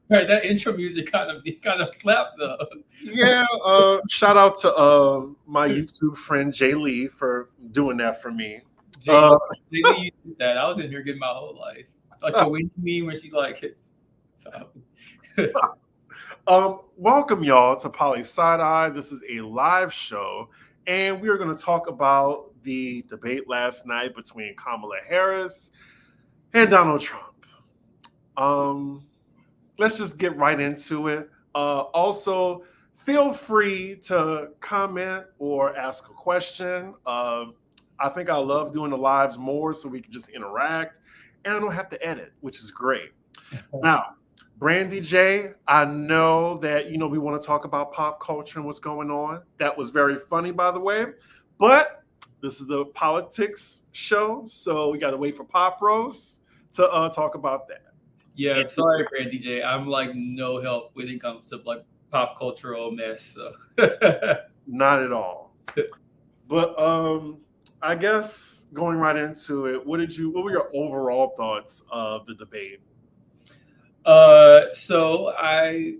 Right, that intro music kind of slapped though. Yeah, shout out to my YouTube friend Jay Lee for doing that for me. Jay, Uh, Lee, you did that. I was in here getting my whole life. Like the way you mean when she like hits. So, welcome y'all to Poly Side Eye. This is a live show, and we are going to talk about the debate last night between Kamala Harris and Donald Trump. Um, let's just get right into it. Also, feel free to comment or ask a question. I think I love doing the lives more so we can just interact and I don't have to edit, which is great. Now, Brandy J, I know that we want to talk about pop culture and what's going on. That was very funny, by the way. But this is the politics show, so we got to wait for Pop Rose to talk about that. yeah, I'm sorry, Brandy J. I'm like no help when it comes to like pop cultural mess. So Not at all. But I guess going right into it, what were your overall thoughts of the debate? so I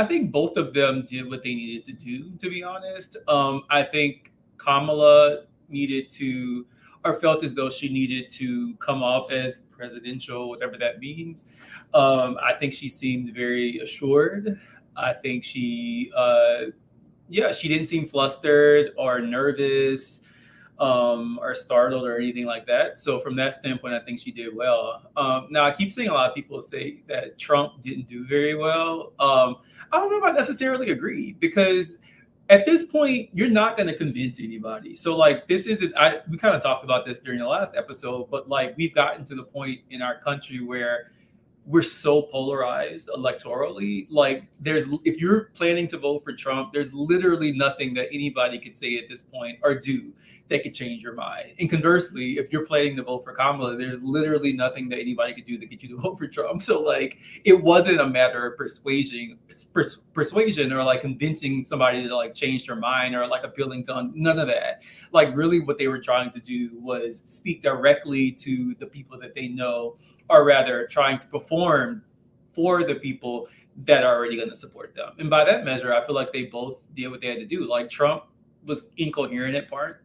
think both of them did what they needed to do, to be honest. I think Kamala needed to, or felt as though she needed to come off as presidential, whatever that means. I think she seemed very assured. I think yeah, she didn't seem flustered or nervous or startled or anything like that. So from that standpoint, I think she did well. Now I keep seeing a lot of people say that Trump didn't do very well. I don't know if I necessarily agree because at this point you're not going to convince anybody. So like this isn't. We kind of talked about this during the last episode, but like we've gotten to the point in our country where we're so polarized electorally. Like if you're planning to vote for Trump, there's literally nothing that anybody could say at this point or do that could change your mind. And conversely, if you're planning to vote for Kamala, there's literally nothing that anybody could do that get you to vote for Trump. So like it wasn't a matter of persuasion or like convincing somebody to like change their mind or like appealing to none of that. Like really what they were trying to do was speak directly to the people that they know, or rather trying to perform for the people that are already going to support them. And by that measure, I feel like they both did what they had to do. Like Trump was incoherent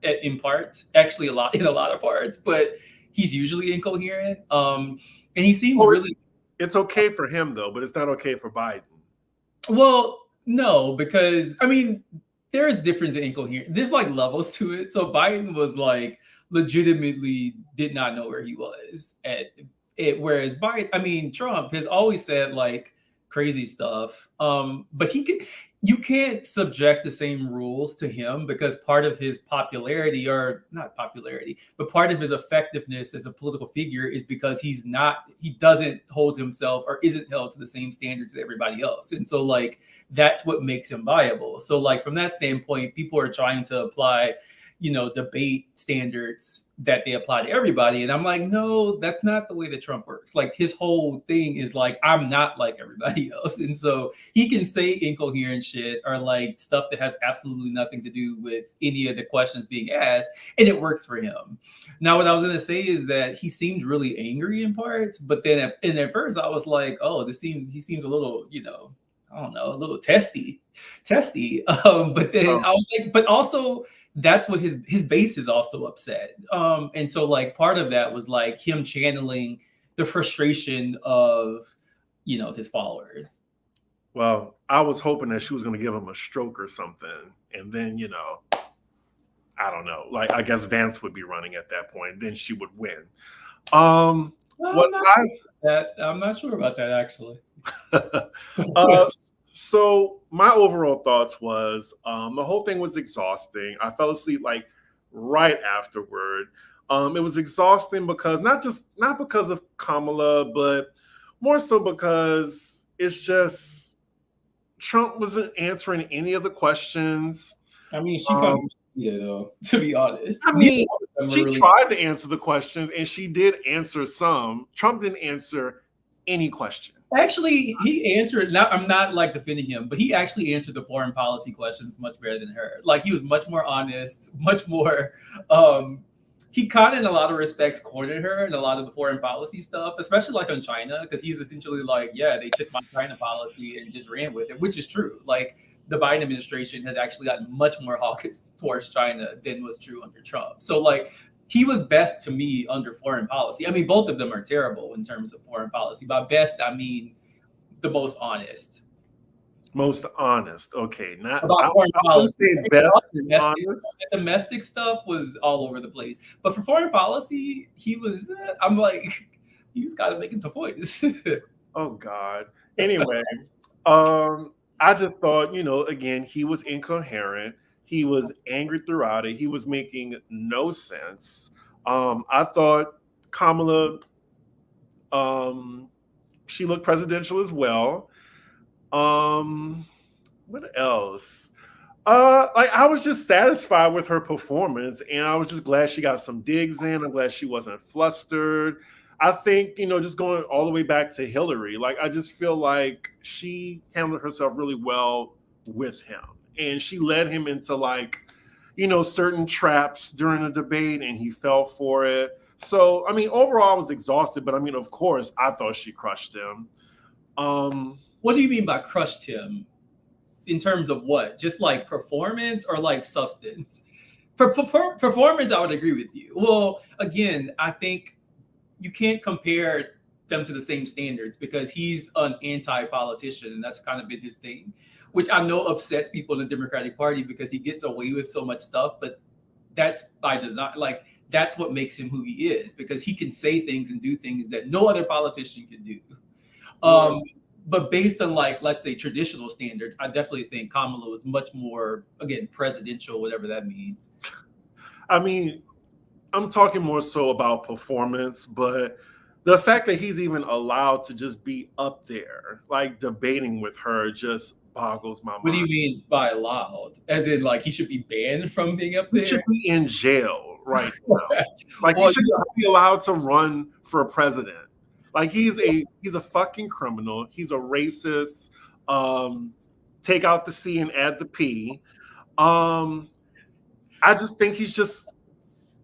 in parts, actually in a lot of parts, but he's usually incoherent. And he seemed really. It's okay for him though, but it's not okay for Biden. Well, no, because I mean, there is difference in incoherent. There's like levels to it. So Biden was like legitimately did not know where he was at it, whereas Trump has always said like crazy stuff. But you can't subject the same rules to him because part of his popularity, or not popularity, but part of his effectiveness as a political figure is because he doesn't hold himself or isn't held to the same standards as everybody else. And so like that's what makes him viable. So like from that standpoint, people are trying to apply debate standards that they apply to everybody. And I'm like, no, that's not the way that Trump works. Like his whole thing is like, I'm not like everybody else. And so he can say incoherent shit or like stuff that has absolutely nothing to do with any of the questions being asked. And it works for him. Now, what I was going to say is that he seemed really angry in parts, but then at first I was like, oh, he seems a little, I don't know, a little testy. But then I was like, but also that's what his base is also upset. And so like part of that was like him channeling the frustration of, his followers. Well, I was hoping that she was going to give him a stroke or something. And then, I don't know. Like, I guess Vance would be running at that point. Then she would win. I'm not sure about that, actually. So my overall thoughts was the whole thing was exhausting. I fell asleep like right afterward. It was exhausting because not because of Kamala, but more so because it's just Trump wasn't answering any of the questions. I mean, she kind of though, to be honest. I mean, she tried to answer the questions and she did answer some. Trump didn't answer any question. Actually, he answered. Now, I'm not like defending him, but he actually answered the foreign policy questions much better than her. Like he was much more honest, much more he kind of in a lot of respects cornered her in a lot of the foreign policy stuff, especially like on China, because he's essentially like, yeah, they took my China policy and just ran with it, which is true. Like the Biden administration has actually gotten much more hawkish towards China than was true under Trump. So like he was best to me under foreign policy. I mean, both of them are terrible in terms of foreign policy. By best, I mean the most honest. Most honest. Okay, not About foreign I wouldn't policy. say best honest. Domestic stuff was all over the place, but for foreign policy, he was. I'm like, he was kind of making some points. Oh God. Anyway, I just thought, again, he was incoherent. He was angry throughout it. He was making no sense. I thought Kamala, she looked presidential as well. What else? Like I was just satisfied with her performance, and I was just glad she got some digs in. I'm glad she wasn't flustered. I think, just going all the way back to Hillary, like I just feel like she handled herself really well with him. And she led him into like, certain traps during the debate, and he fell for it. So, I mean, overall I was exhausted, but I mean, of course, I thought she crushed him. What do you mean by crushed him? In terms of what? Just like performance or like substance? Performance, I would agree with you. Well, again, I think you can't compare them to the same standards because he's an anti-politician, and that's kind of been his thing, which I know upsets people in the Democratic Party because he gets away with so much stuff, but that's by design. Like that's what makes him who he is, because he can say things and do things that no other politician can do. But based on like, let's say traditional standards, I definitely think Kamala was much more, again, presidential, whatever that means. I mean, I'm talking more so about performance, but the fact that he's even allowed to just be up there, like debating with her, just boggles my mind. What do you mean by allowed? As in, like, he should be banned from being up there? He should be in jail right now. Like, he should not be allowed to run for president. Like, he's a fucking criminal. He's a racist. Take out the C and add the P. I just think he's just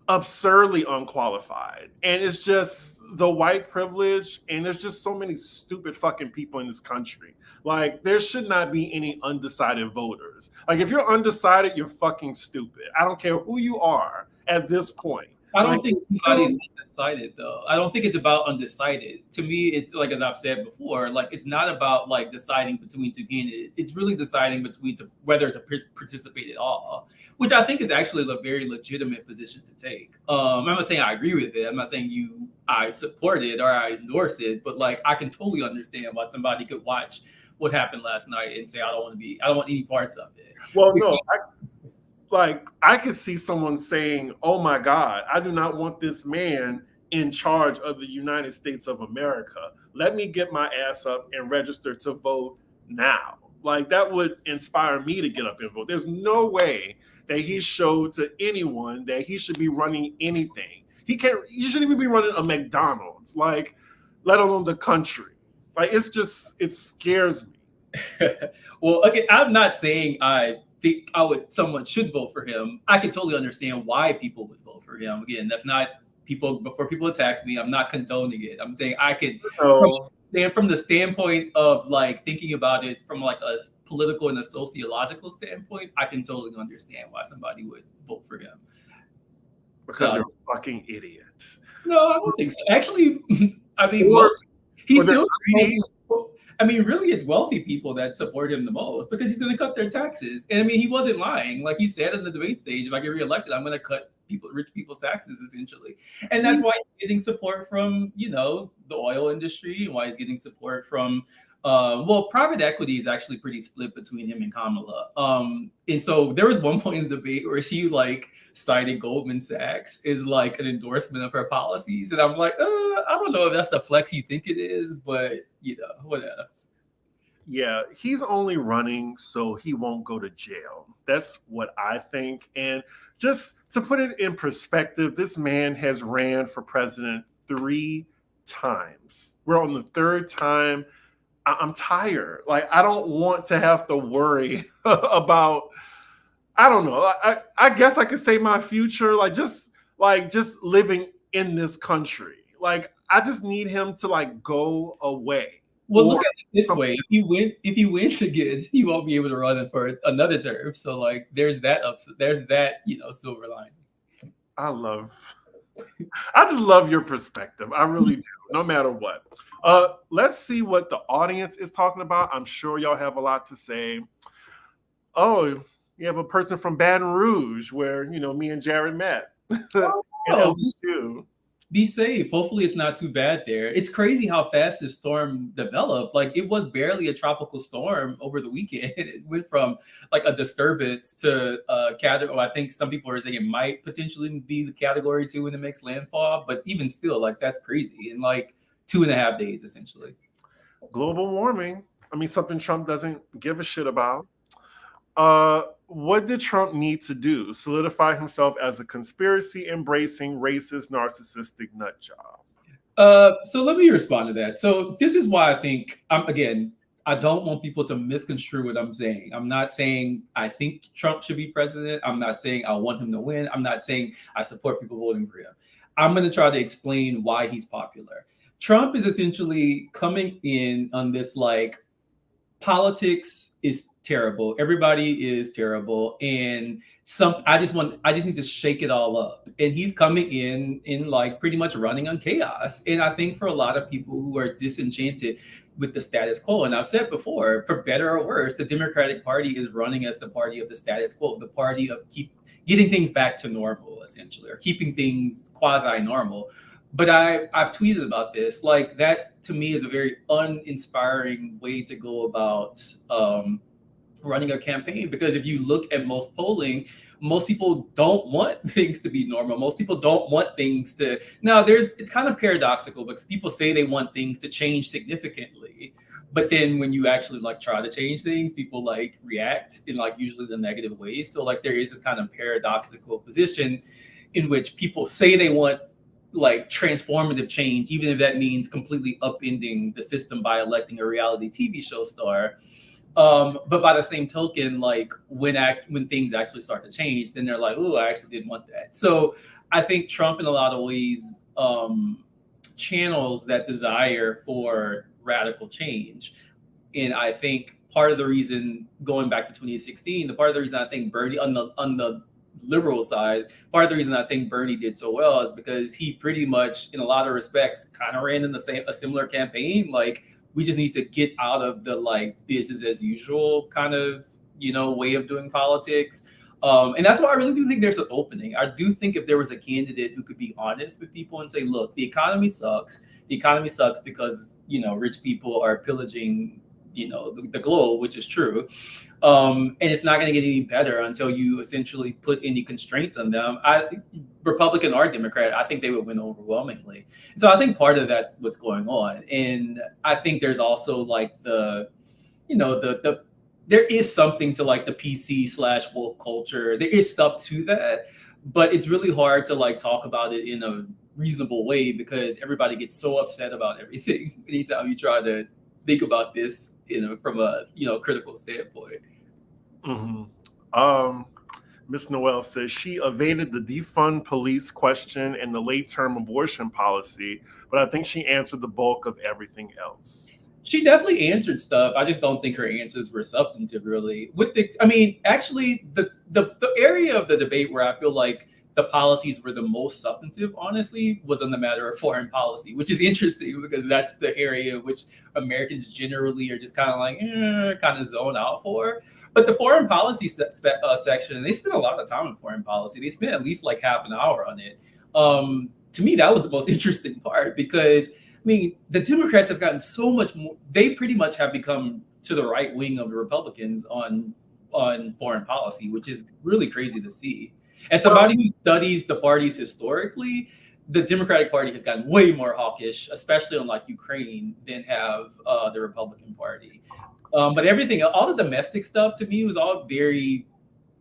absurdly unqualified, and it's just the white privilege, and there's just so many stupid fucking people in this country. Like, there should not be any undecided voters. Like, if you're undecided, you're fucking stupid. I don't care who you are at this point. I don't think somebody's undecided, though. I don't think it's about undecided. To me, it's like, as I've said before, like it's not about like deciding between two candidates. It's really deciding between whether to participate at all, which I think is actually a very legitimate position to take. I'm not saying I agree with it. I'm not saying I support it or I endorse it, but like I can totally understand why somebody could watch what happened last night and say I don't want any parts of it. Well, no. I could see someone saying, "Oh my God, I do not want this man in charge of the United States of America. Let me get my ass up and register to vote now." Like, that would inspire me to get up and vote. There's no way that he showed to anyone that he should be running anything. He shouldn't even be running a McDonald's, like, let alone the country. Like, it scares me. Well, again, I'm not saying I think someone should vote for him. I can totally understand why people would vote for him. Again, that's not before people attack me, I'm not condoning it. I'm saying I could from the standpoint of like thinking about it from like a political and a sociological standpoint, I can totally understand why somebody would vote for him. Because they're fucking idiots. No, I don't think so. Actually, I mean, really, it's wealthy people that support him the most because he's going to cut their taxes. And I mean, he wasn't lying. Like he said in the debate stage, if I get reelected, I'm going to cut rich people's taxes, essentially. And that's why he's getting support from, the oil industry, and why he's getting support from, private equity is actually pretty split between him and Kamala. And so there was one point in the debate where she like cited Goldman Sachs as like an endorsement of her policies. And I'm like, I don't know if that's the flex you think it is, but what else? Yeah, he's only running so he won't go to jail. That's what I think. And just to put it in perspective, this man has ran for president 3 times. We're on the 3rd time. I'm tired. Like, I don't want to have to worry about, I don't know. I guess I could say my future. Like, just like just living in this country. Like I just need him to like go away Well, look or at it this something. way: if he wins again, he won't be able to run it for another term. So like, there's that there's that silver lining. I love I just love your perspective. I really do, no matter what. Let's see what the audience is talking about. I'm sure y'all have a lot to say. Oh, you have a person from Baton Rouge where, me and Jared met. And Oh, LSU. be safe. Hopefully, it's not too bad there. It's crazy how fast this storm developed. Like, it was barely a tropical storm over the weekend. It went from like a disturbance to category. I think some people are saying it might potentially be the category 2 when it makes landfall. But even still, like, that's crazy in like 2.5 days, essentially. Global warming. I mean, something Trump doesn't give a shit about. What did Trump need to do? Solidify himself as a conspiracy embracing, racist, narcissistic nut job. So let me respond to that. So this is why I think I don't want people to misconstrue what I'm saying. I'm not saying I think Trump should be president. I'm not saying I want him to win. I'm not saying I support people voting for him. I'm going to try to explain why he's popular. Trump is essentially coming in on this like politics is terrible. Everybody is terrible, and I just need to shake it all up. And he's coming in like pretty much running on chaos. And I think for a lot of people who are disenchanted with the status quo, and I've said before, for better or worse, the Democratic Party is running as the party of the status quo, the party of getting things back to normal, essentially, or keeping things quasi normal. But I've tweeted about this. Like, that to me is a very uninspiring way to go about running a campaign, because if you look at most polling, most people don't want things to be normal. Most people don't want things to now. It's kind of paradoxical because people say they want things to change significantly, but then when you actually like try to change things, people like react in like usually the negative ways. So like there is this kind of paradoxical position in which people say they want like transformative change, even if that means completely upending the system by electing a reality TV show star. But by the same token, like when things actually start to change, then they're like, "Oh, I actually didn't want that." So I think Trump, in a lot of ways, channels that desire for radical change. And I think part of the reason, going back to 2016, the part of the reason I think Bernie on the liberal side, part of the reason I think Bernie did so well is because he pretty much, in a lot of respects, kind of ran in a similar campaign. Like, we just need to get out of the like business as usual kind of way of doing politics. And that's why I really do think there's an opening. I do think if there was a candidate who could be honest with people and say, look, the economy sucks. The economy sucks because rich people are pillaging the globe, which is true. And it's not going to get any better until you essentially put any constraints on them. Republican or Democrat, I think they would win overwhelmingly. So I think part of that's what's going on. And I think there's also like the there is something to like the PC/woke culture. There is stuff to that, but it's really hard to like talk about it in a reasonable way because everybody gets so upset about everything anytime you try to think about this from a critical standpoint. Miss Noel says she evaded the defund police question and the late term abortion policy, but I think she answered the bulk of everything else. She definitely answered stuff. I just don't think her answers were substantive, really. Actually, the area of the debate where I feel like the policies were the most substantive, honestly, was on the matter of foreign policy, which is interesting because that's the area which Americans generally are just kind of like, kind of zone out for. But the foreign policy section, they spent a lot of time on foreign policy. They spent at least like half an hour on it. To me, that was the most interesting part because the Democrats have gotten so much more. They pretty much have become to the right wing of the Republicans on foreign policy, which is really crazy to see. As somebody who studies the parties historically, the Democratic Party has gotten way more hawkish, especially on like Ukraine, than have the Republican Party. But everything, all the domestic stuff, to me was all very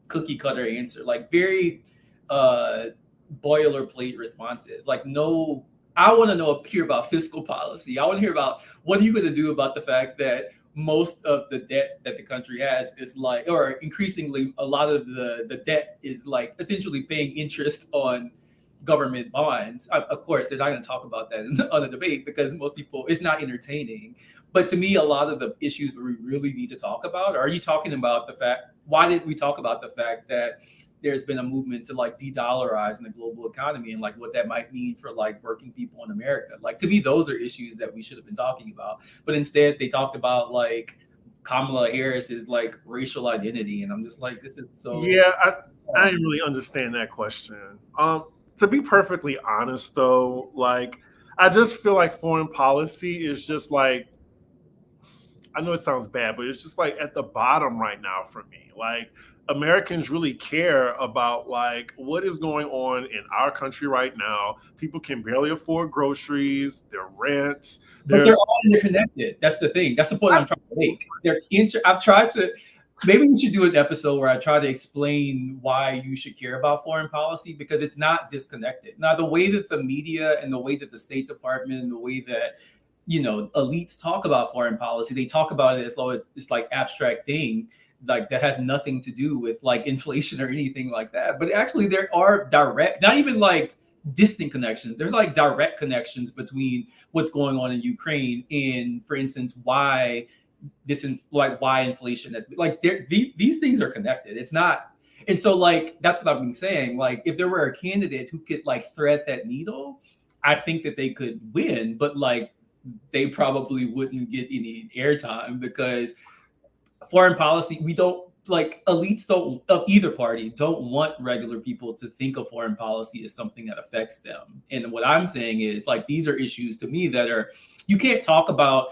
cookie cutter answer, like very boilerplate responses. Like, no, I want to hear about fiscal policy. I want to hear about what are you going to do about the fact that most of the debt that the country has is like, or increasingly a lot of the debt is like essentially paying interest on government bonds. Of course, they're not going to talk about that on the debate because most people, it's not entertaining. But to me, a lot of the issues we really need to talk about, are you talking about the fact, why did we talk about the fact that there's been a movement to like de-dollarize in the global economy and like what that might mean for like working people in America? Like to me, those are issues that we should have been talking about. But instead they talked about like Kamala Harris's like racial identity. And I'm just like, this is so... Yeah, I didn't really understand that question. To be perfectly honest though, like I just feel like foreign policy is just like, I know it sounds bad, but it's just like at the bottom right now for me. Like Americans really care about like what is going on in our country right now. People can barely afford groceries, their rent. But they're all interconnected. That's the thing. That's the point I'm trying to make. I've tried to, maybe we should do an episode where I try to explain why you should care about foreign policy, because it's not disconnected. Now, the way that the media and the way that the State Department and the way that, you know, elites talk about foreign policy, they talk about it as though it's like abstract thing, like that has nothing to do with like inflation or anything like that. But actually there are direct, not even like distant connections. There's like direct connections between what's going on in Ukraine and, for instance, why inflation has been like these things are connected. It's not. And so like, that's what I've been saying. Like if there were a candidate who could like thread that needle, I think that they could win, but like they probably wouldn't get any airtime because foreign policy, we don't like, elites don't of either party don't want regular people to think of foreign policy as something that affects them. And what I'm saying is like, these are issues to me that are, you can't talk about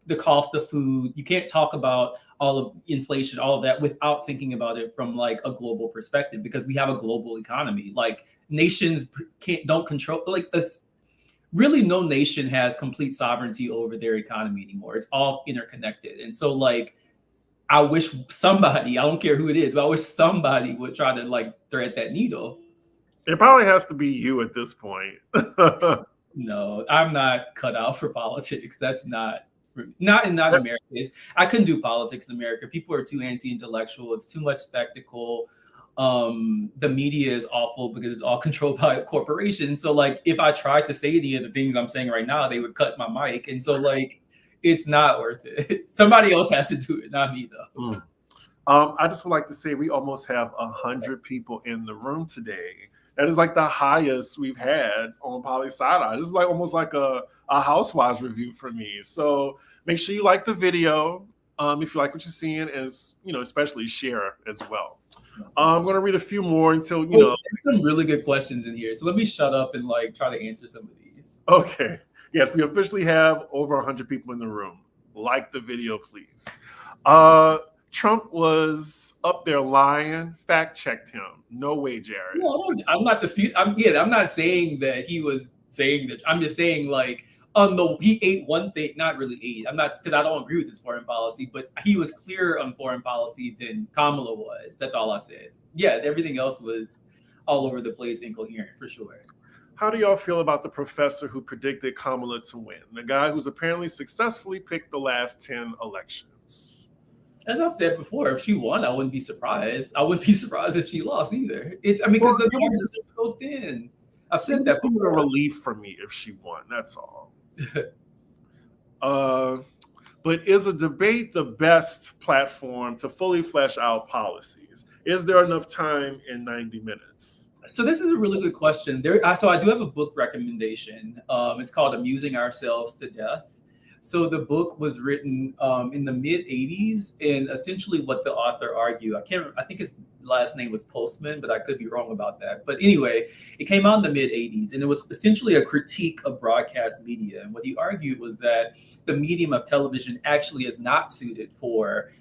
the cost of food, you can't talk about all of inflation, all of that without thinking about it from like a global perspective, because we have a global economy. Like nations don't control, like really no nation has complete sovereignty over their economy anymore. It's all interconnected. And so like, I wish somebody, I don't care who it is, but I wish somebody would try to like thread that needle. It probably has to be you at this point. No, I'm not cut out for politics. That's not America. I couldn't do politics in America. People are too anti-intellectual. It's too much spectacle. The media is awful because it's all controlled by a corporation. So like if I tried to say any of the things I'm saying right now, they would cut my mic. And so like it's not worth it. Somebody else has to do it, not me though. I just would like to say we almost have 100 people in the room today. That is like the highest we've had on Poli Side. This is like almost like a Housewives review for me. So make sure you like the video if you like what you're seeing, as you know, especially share as well. I'm going to read a few more until you know. There's some really good questions in here, so let me shut up and like try to answer some of these. Okay. Yes, we officially have over 100 people in the room. Like the video, please. Trump was up there lying. Fact checked him. No way, Jared. No, I'm not disputing. I'm not saying that he was saying that. I'm just saying like he ate one thing, not really ate. I'm not, because I don't agree with his foreign policy, but he was clearer on foreign policy than Kamala was. That's all I said. Yes, everything else was all over the place, incoherent for sure. How do y'all feel about the professor who predicted Kamala to win? The guy who's apparently successfully picked the last 10 elections. As I've said before, if she won, I wouldn't be surprised. I wouldn't be surprised if she lost either. Because the margins are so thin. I've said that before. A relief for me if she won. That's all. But is a debate the best platform to fully flesh out policies? Is there enough time in 90 minutes? So this is a really good question. So I do have a book recommendation. It's called Amusing Ourselves to Death. So the book was written in the mid 80s, and essentially what the author argued, I think his last name was Postman, but I could be wrong about that. But anyway, it came out in the mid 80s, and it was essentially a critique of broadcast media. And what he argued was that the medium of television actually is not suited for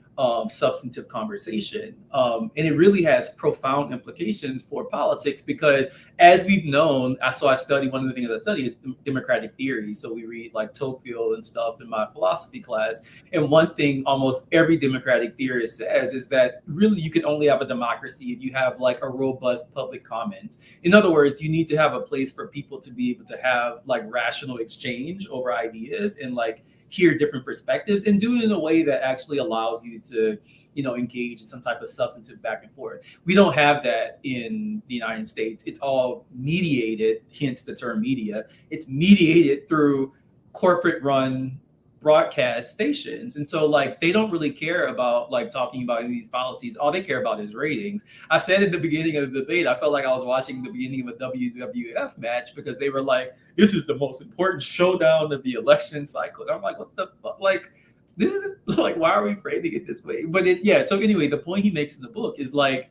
substantive conversation. And it really has profound implications for politics because, as we've known, I study, one of the things I study is democratic theory. So we read like Tocqueville and stuff in my philosophy class. And one thing almost every democratic theorist says is that really you can only have a democracy if you have like a robust public comment. In other words, you need to have a place for people to be able to have like rational exchange over ideas and like hear different perspectives and do it in a way that actually allows you to, engage in some type of substantive back and forth. We don't have that in the United States. It's all mediated, hence the term media. It's mediated through corporate run broadcast stations. And so like they don't really care about like talking about these policies. All they care about is ratings. I said at the beginning of the debate, I felt like I was watching the beginning of a WWF match because they were like, this is the most important showdown of the election cycle. And I'm like, what the fuck? Like, this is like, why are we framing it this way? But so anyway, the point he makes in the book is like,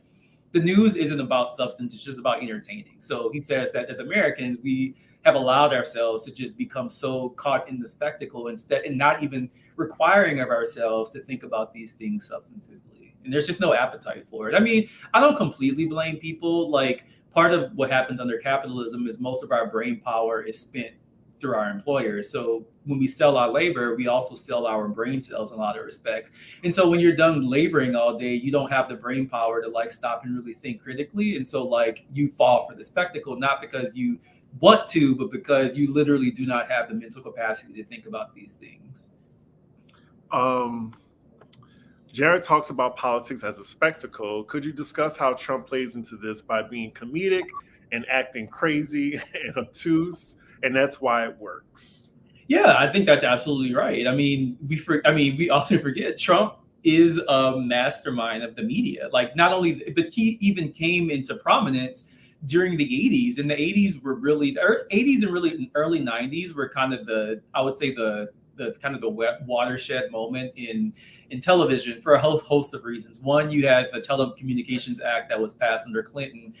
the news isn't about substance, it's just about entertaining. So he says that as Americans, we have allowed ourselves to just become so caught in the spectacle instead, and not even requiring of ourselves to think about these things substantively. And there's just no appetite for it. I mean, I don't completely blame people. Like, part of what happens under capitalism is most of our brain power is spent through our employers. So when we sell our labor, we also sell our brain cells in a lot of respects. And so when you're done laboring all day, you don't have the brain power to like stop and really think critically. And so like you fall for the spectacle, not because you want to, but because you literally do not have the mental capacity to think about these things. Jared talks about politics as a spectacle. Could you discuss how Trump plays into this by being comedic and acting crazy and obtuse, and that's why it works? Yeah, I think that's absolutely right. I mean, we often forget Trump is a mastermind of the media. Like, not only, but he even came into prominence during the 80s. And the 80s were really, the 80s and really early 90s were kind of I would say the kind of the watershed moment in television for a whole host of reasons. One, you had the Telecommunications Act that was passed under Clinton.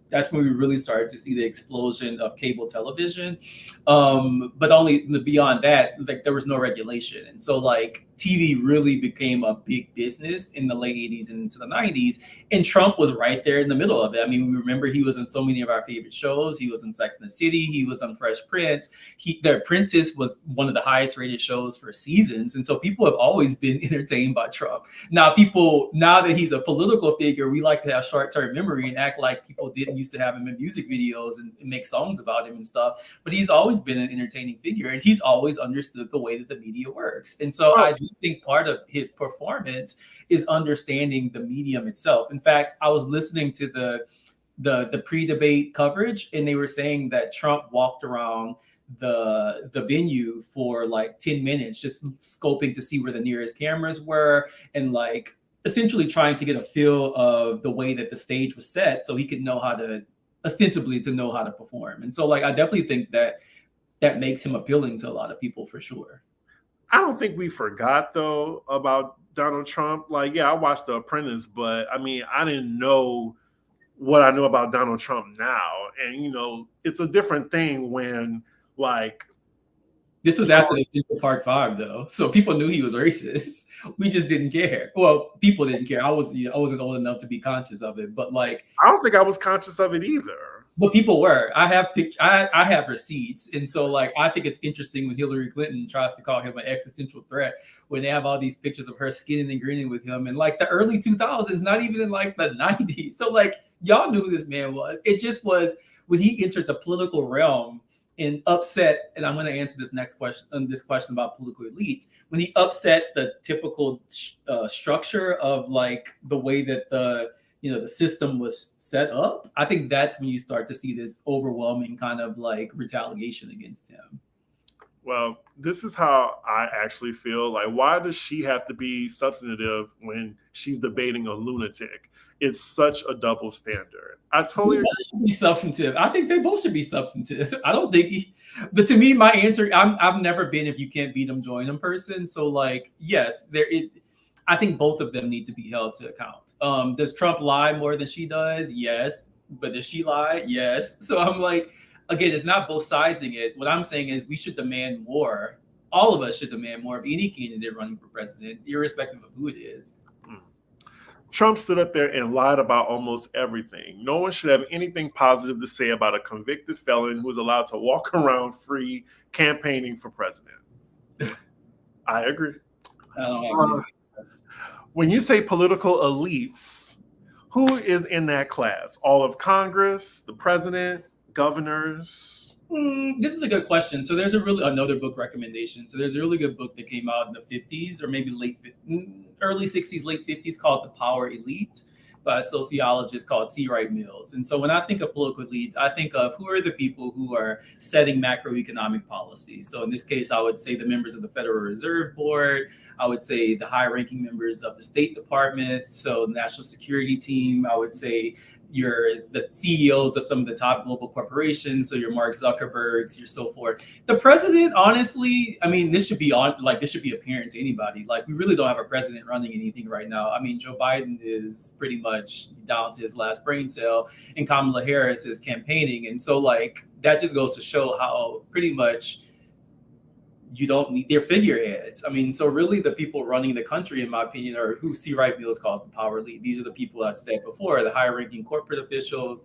That's when we really started to see the explosion of cable television. But only beyond that, like there was no regulation. And so like TV really became a big business in the late 80s and into the 90s. And Trump was right there in the middle of it. I mean, we remember he was in so many of our favorite shows. He was in Sex and the City. He was on Fresh Prince. The Apprentice was one of the highest rated shows for seasons. And so people have always been entertained by Trump. Now that he's a political figure, we like to have short-term memory and act like people didn't used to have him in music videos and make songs about him and stuff. But he's always been an entertaining figure, and he's always understood the way that the media works. And so I do think part of his performance is understanding the medium itself. In fact, I was listening to the pre-debate coverage, and they were saying that Trump walked around the venue for like 10 minutes just scoping to see where the nearest cameras were and like essentially trying to get a feel of the way that the stage was set so he could know how to perform. And so like I definitely think that makes him appealing to a lot of people for sure. I don't think we forgot though about Donald Trump. Like, yeah, I watched The Apprentice, but I mean, I didn't know what I know about Donald Trump now. And it's a different thing when like, this was after the Central Park 5 though, so people knew he was racist. We just didn't care. Well, people didn't care. I wasn't old enough to be conscious of it, but like I don't think I was conscious of it either. But people were. I have receipts, and so like I think it's interesting when Hillary Clinton tries to call him an existential threat when they have all these pictures of her skinning and grinning with him in like the early 2000s, not even in like the 90s. So like y'all knew who this man was. It just was when he entered the political realm and upset, and I'm going to answer this next question, this question about political elites, when he upset the typical structure of like the way that the system was set up, I think that's when you start to see this overwhelming kind of like retaliation against him. Well, this is how I actually feel. Like, why does she have to be substantive when she's debating a lunatic? It's such a double standard. I totally agree. Should be substantive. I think they both should be substantive. I don't think but to me, my answer, I've never been if you can't beat them, join them person. So like, yes, I think both of them need to be held to account. Does Trump lie more than she does? Yes. But does she lie? Yes. So I'm like, again, it's not both sidesing it. What I'm saying is we should demand more. All of us should demand more of any candidate running for president, irrespective of who it is. Trump stood up there and lied about almost everything. No one should have anything positive to say about a convicted felon who is allowed to walk around free campaigning for president. I agree. When you say political elites, who is in that class? All of Congress, the president, governors? This is a good question. So there's a really another book recommendation. So there's a really good book that came out in the 50s or maybe early 60s, late 50s called The Power Elite by a sociologist called C. Wright Mills. And so when I think of political elites, I think of who are the people who are setting macroeconomic policy. So in this case, I would say the members of the Federal Reserve Board. I would say the high-ranking members of the State Department. So the National Security Team. I would say the CEOs of some of the top global corporations, so your Mark Zuckerbergs, your so forth. The president, honestly, I mean, this should be apparent to anybody. Like, we really don't have a president running anything right now. I mean, Joe Biden is pretty much down to his last brain cell, and Kamala Harris is campaigning, and so like that just goes to show how pretty much you don't need their figureheads. I mean, so really the people running the country, in my opinion, are who C. Wright Mills calls the power elite. These are the people I've said before, the higher ranking corporate officials,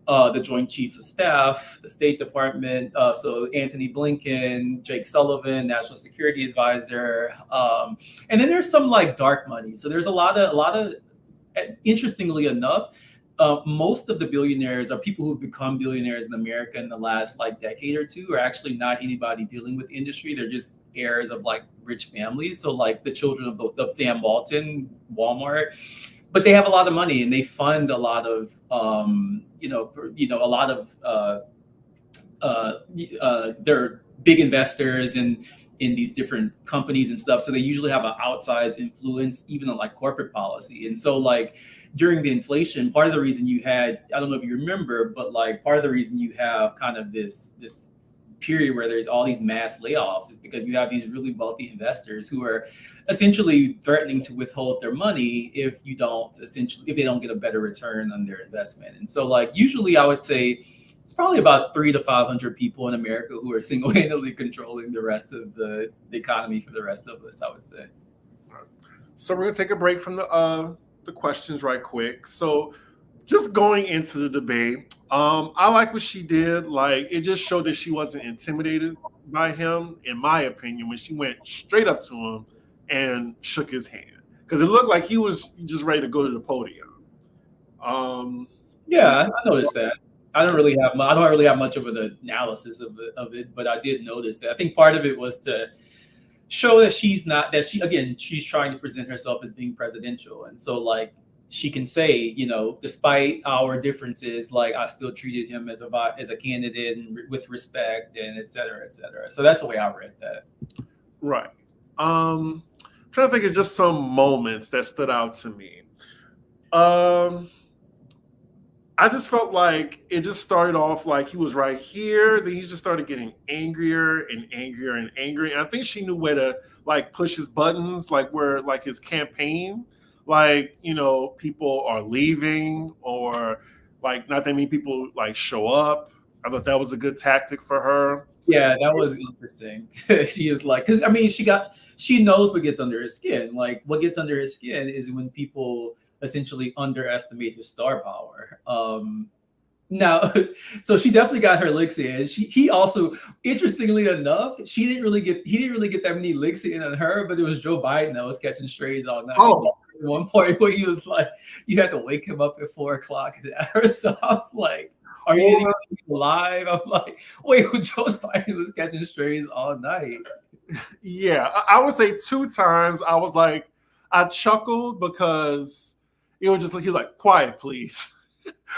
the Joint Chiefs of Staff, the State Department. So Anthony Blinken, Jake Sullivan, National Security Advisor. And then there's some like dark money. So there's a lot of interestingly enough, most of the billionaires are people who've become billionaires in America in the last like decade or two are actually not anybody dealing with industry. They're just heirs of like rich families. So like the children of Sam Walton, Walmart, but they have a lot of money and they fund a lot of, a lot of they're big investors in these different companies and stuff. So they usually have an outsized influence, even on like corporate policy. And so like during the inflation, part of the reason you had, I don't know if you remember, but like part of the reason you have kind of this period where there's all these mass layoffs is because you have these really wealthy investors who are essentially threatening to withhold their money if they don't get a better return on their investment. And so like usually I would say it's probably about 300 to 500 people in America who are single-handedly controlling the rest of the economy for the rest of us, I would say. So we're gonna take a break from the questions right quick. So just going into the debate, I like what she did. Like, it just showed that she wasn't intimidated by him, in my opinion, when she went straight up to him and shook his hand, because it looked like he was just ready to go to the podium. Yeah, I noticed that. I don't really have much of an analysis of it, but I did notice that. I think part of it was to show that she's trying to present herself as being presidential, and so like she can say, despite our differences, like I still treated him as a candidate and with respect and et cetera, et cetera. So that's the way I read that. Right. I'm trying to think of just some moments that stood out to me. I just felt like it just started off like he was right here. Then he just started getting angrier and angrier and angrier. And I think she knew where to like push his buttons, like where like his campaign, like, people are leaving or like not that many people like show up. I thought that was a good tactic for her. Yeah, that was interesting. She is like, because I mean, she knows what gets under his skin. Like, what gets under his skin is when people essentially underestimate his star power. Now, so she definitely got her licks in. He also, interestingly enough, he didn't really get that many licks in on her, but it was Joe Biden that was catching strays all night. Oh. At one point where he was like, you had to wake him up at 4:00. So I was like, are you alive? I'm like, wait, Joe Biden was catching strays all night. Yeah, I would say 2 times. I was like, I chuckled because it was just like, he was like, quiet, please.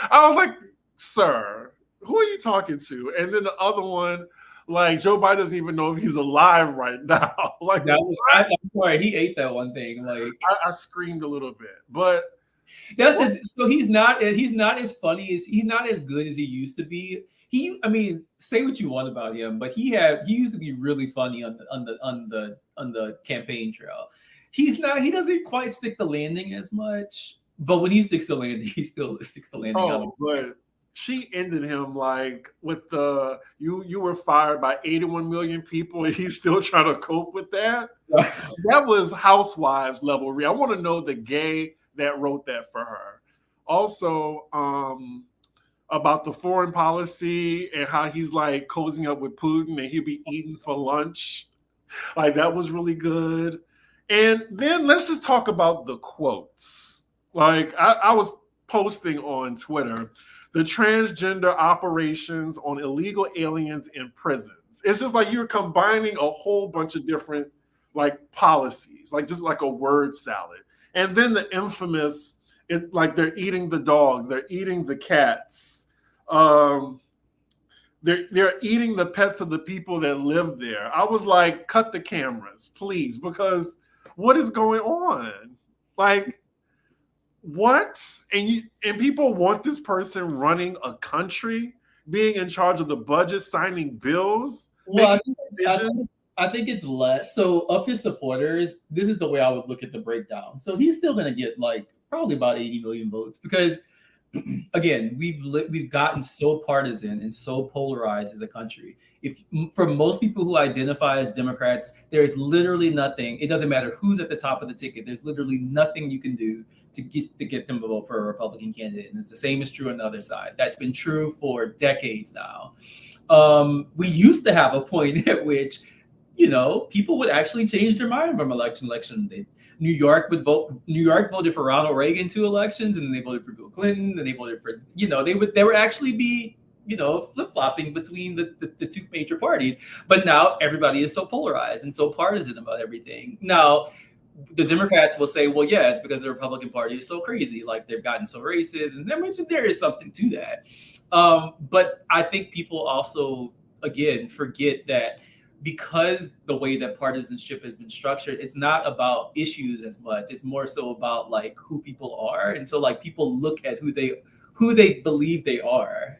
I was like, sir, who are you talking to? And then the other one, like, Joe Biden doesn't even know if he's alive right now. Like, I'm sorry, he ate that one thing. Like, I screamed a little bit, but so he's not as funny as he's not as good as he used to be. I mean, say what you want about him, but he used to be really funny on the campaign trail. He doesn't quite stick the landing as much, but when he sticks the landing, he still sticks the landing. Oh, but she ended him like with the you were fired by 81 million people and he's still trying to cope with that. That was Housewives level. I want to know the gay that wrote that for her. Also, about the foreign policy and how he's like cozying up with Putin and he'll be eating for lunch. Like, that was really good. And then let's just talk about the quotes. Like, I was posting on Twitter the transgender operations on illegal aliens in prisons. It's just like you're combining a whole bunch of different like policies, like just like a word salad. And then the infamous, like they're eating the dogs, they're eating the cats, um, they're eating the pets of the people that live there. I was like, cut the cameras, please, because what is going on? Like, what? And people want this person running a country, being in charge of the budget, signing bills, Well, making decisions. I think it's less. So of his supporters, this is the way I would look at the breakdown. So he's still going to get like probably about 80 million votes because again, we've gotten so partisan and so polarized as a country. If for most people who identify as Democrats, there's literally nothing. It doesn't matter who's at the top of the ticket. There's literally nothing you can do to get them to vote for a Republican candidate. And it's the same is true on the other side. That's been true for decades now. We used to have a point at which, people would actually change their mind from election to election. New York voted for Ronald Reagan 2 elections, and then they voted for Bill Clinton, and they voted for, they would actually be, flip-flopping between the two major parties. But now everybody is so polarized and so partisan about everything. Now, the Democrats will say, well, yeah, it's because the Republican Party is so crazy. Like they've gotten so racist. And there is something to that. But I think people also, again, forget that because the way that partisanship has been structured, it's not about issues as much. It's more so about like who people are. And so like people look at who they believe they are.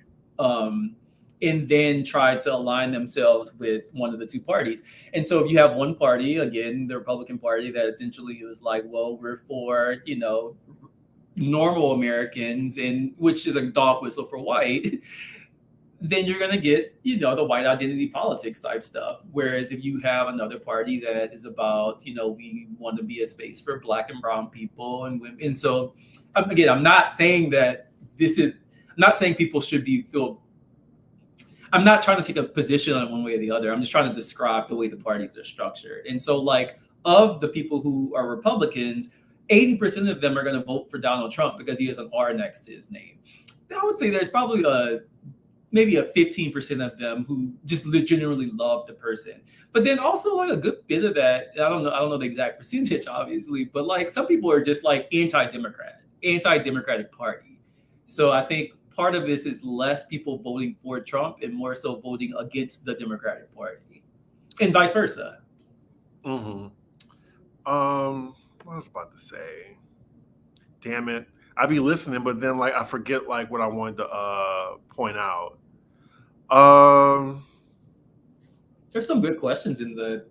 And then try to align themselves with one of the two parties. And so if you have one party, again, the Republican Party, that essentially was like, well, we're for, normal Americans, and which is a dog whistle for white, then you're going to get, the white identity politics type stuff. Whereas if you have another party that is about, we want to be a space for Black and brown people and women. And so, again, I'm not saying people should feel. I'm not trying to take a position on one way or the other. I'm just trying to describe the way the parties are structured. And so, like, of the people who are Republicans, 80% of them are going to vote for Donald Trump because he has an R next to his name. I would say there's probably maybe a 15% of them who just legitimately love the person. But then also like a good bit of that, I don't know the exact percentage, obviously, but like some people are just like anti-Democratic Party. So I think part of this is less people voting for Trump and more so voting against the Democratic Party, and vice versa. Mm-hmm. What I was about to say. Damn it. I be listening, but then like I forget like what I wanted to point out. There's some good questions in the.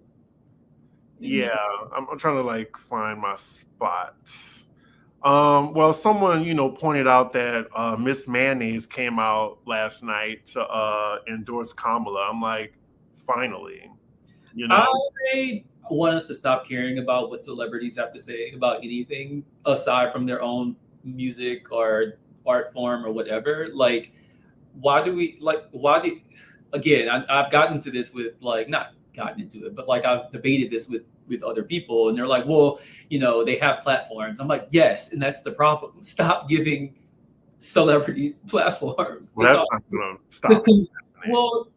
Yeah, I'm trying to like find my spot. Well, someone pointed out that Miss Mayonnaise came out last night to endorse Kamala. I'm like, finally, I want us to stop caring about what celebrities have to say about anything aside from their own music or art form or whatever. Like, again, I've gotten to this with like, not gotten into it, but like I've debated this with other people, and they're like, well, they have platforms. I'm like, yes, and that's the problem. Stop giving celebrities platforms. well, that's not going to stop. Well,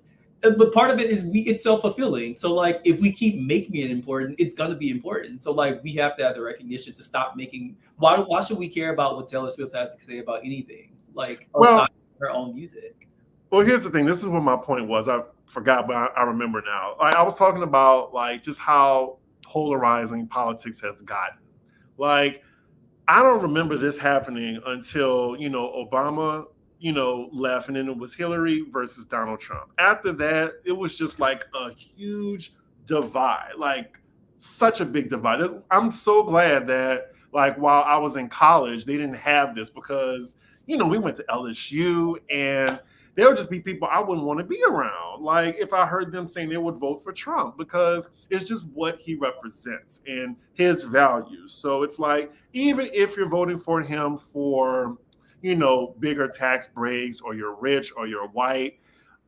but part of it is it's self-fulfilling. So like if we keep making it important, it's gonna be important. So like we have to have the recognition to stop making. Why should we care about what Taylor Swift has to say about anything? Like outside her own music. Well, here's the thing. This is what my point was. I forgot, but I remember now. I was talking about like just how polarizing politics has gotten. Like, I don't remember this happening until Obama left, and then it was Hillary versus Donald Trump. After that, it was just like a huge divide, like such a big divide. I'm so glad that like while I was in college, they didn't have this because we went to LSU, and there would just be people I wouldn't want to be around. Like if I heard them saying they would vote for Trump because it's just what he represents and his values. So it's like, even if you're voting for him for, bigger tax breaks, or you're rich or you're white,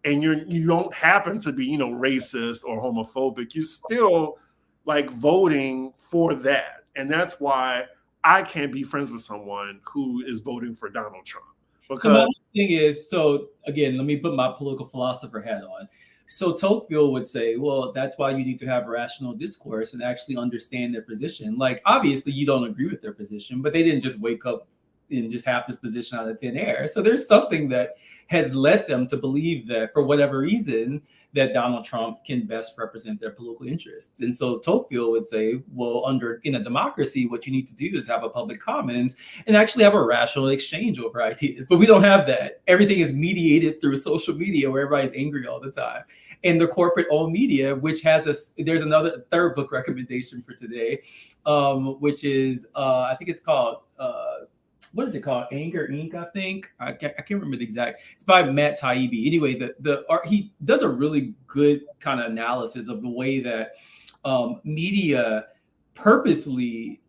and you don't happen to be, racist or homophobic, you still like voting for that. And that's why I can't be friends with someone who is voting for Donald Trump. So my Because thing is, so again, let me put my political philosopher hat on. So Tocqueville would say, well, that's why you need to have rational discourse and actually understand their position. Like, obviously, you don't agree with their position, but they didn't just wake up and just have this position out of thin air. So there's something that has led them to believe that for whatever reason, that Donald Trump can best represent their political interests. And so Tocqueville would say, well, under in a democracy, what you need to do is have a public commons and actually have a rational exchange over ideas. But we don't have that. Everything is mediated through social media where everybody's angry all the time. And the corporate owned media, which has there's another third book recommendation for today, which is, I think it's called, what is it called? Anger Inc. I think I can't remember the exact. It's by Matt Taibbi. Anyway, the art, he does a really good kind of analysis of the way that media purposely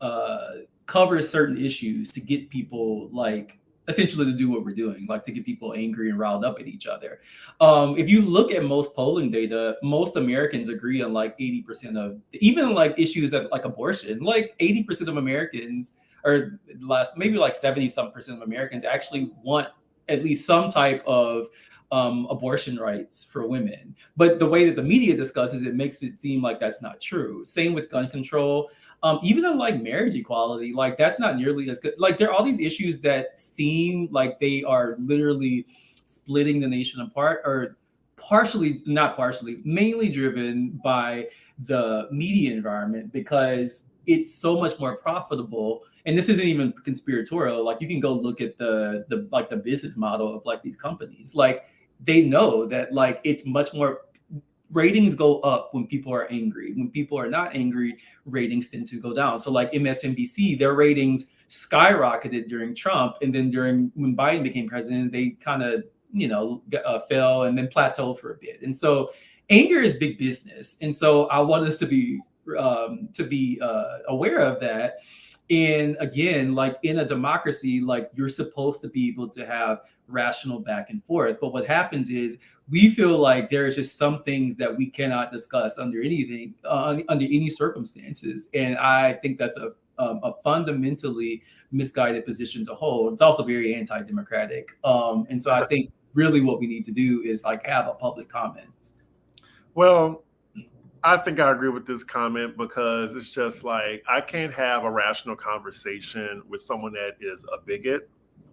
covers certain issues to get people like essentially to do what we're doing, like to get people angry and riled up at each other. If you look at most polling data, most Americans agree on like 80% of even like issues that like abortion, like 80% of Americans or last maybe like 70 some percent of Americans actually want at least some type of abortion rights for women. But the way that the media discusses it makes it seem like that's not true. Same with gun control. Even on like marriage equality, like that's not nearly as good. Like there are all these issues that seem like they are literally splitting the nation apart, or partially, not partially, mainly driven by the media environment because it's so much more profitable. And this isn't even conspiratorial. Like you can go look at the like the business model of like these companies. Like they know that like it's much more ratings go up when people are angry. When people are not angry, ratings tend to go down. So like MSNBC, their ratings skyrocketed during Trump, and then during when Biden became president, they kind of fell and then plateaued for a bit. And so anger is big business, and so I want us to be aware of that. And again, like in a democracy, like you're supposed to be able to have rational back and forth. But what happens is we feel like there's just some things that we cannot discuss under anything, under any circumstances. And I think that's a fundamentally misguided position to hold. It's also very anti-democratic. And so I think really what we need to do is like have a public comments. Well, I think I agree with this comment because it's just like I can't have a rational conversation with someone that is a bigot,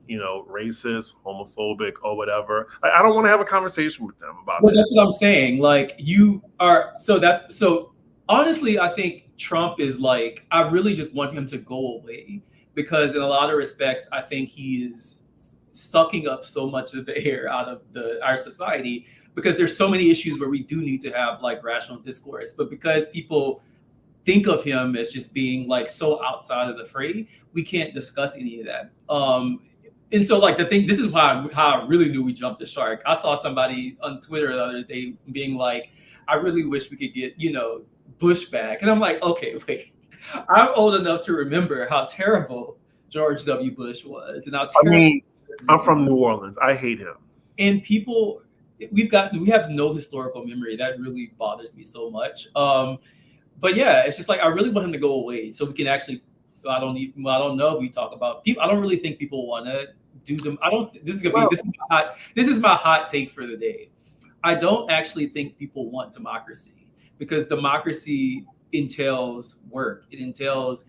racist, homophobic, or whatever. I don't want to have a conversation with them about Well, that. that's what I'm saying. Like you are, so honestly, I think Trump is like, I really just want him to go away because in a lot of respects, I think he is sucking up so much of the air out of our society because there's so many issues where we do need to have like rational discourse, but because people think of him as just being like so outside of the fray, we can't discuss any of that. And so like the thing, this is how I really knew we jumped the shark. I saw somebody on Twitter the other day being like, I really wish we could get, Bush back. And I'm like, okay, wait. I'm old enough to remember how terrible George W. Bush was and how I terrible. mean, I'm from New Orleans. I hate him. And people, we have no historical memory. That really bothers me so much. But yeah, it's just like I really want him to go away so we can actually. I don't know if we talk about people. I don't really think people want to do them. I don't. This is gonna be this is my hot take for the day. I don't actually think people want democracy because democracy entails work. It entails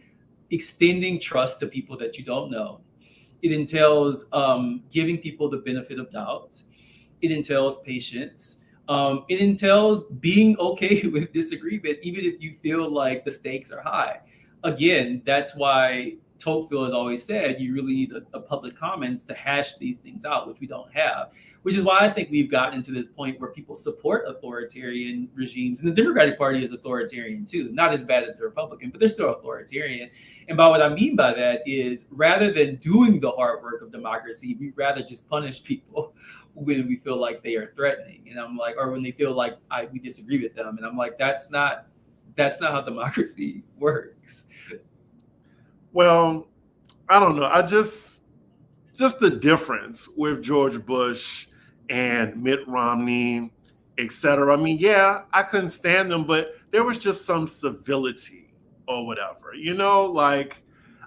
extending trust to people that you don't know. It entails giving people the benefit of doubt. It entails patience. It entails being okay with disagreement, even if you feel like the stakes are high. Again, that's why Tocqueville has always said you really need a public commons to hash these things out, which we don't have. Which is why I think we've gotten to this point where people support authoritarian regimes. And the Democratic Party is authoritarian too, not as bad as the Republican, but they're still authoritarian. And by what I mean by that is rather than doing the hard work of democracy, we'd rather just punish people when we feel like they are threatening. And I'm like, or when they feel like we disagree with them. And I'm like, that's not how democracy works. Well, I don't know. I just the difference with George Bush and Mitt Romney, etc. I mean, yeah, I couldn't stand them, but there was just some civility or whatever. Like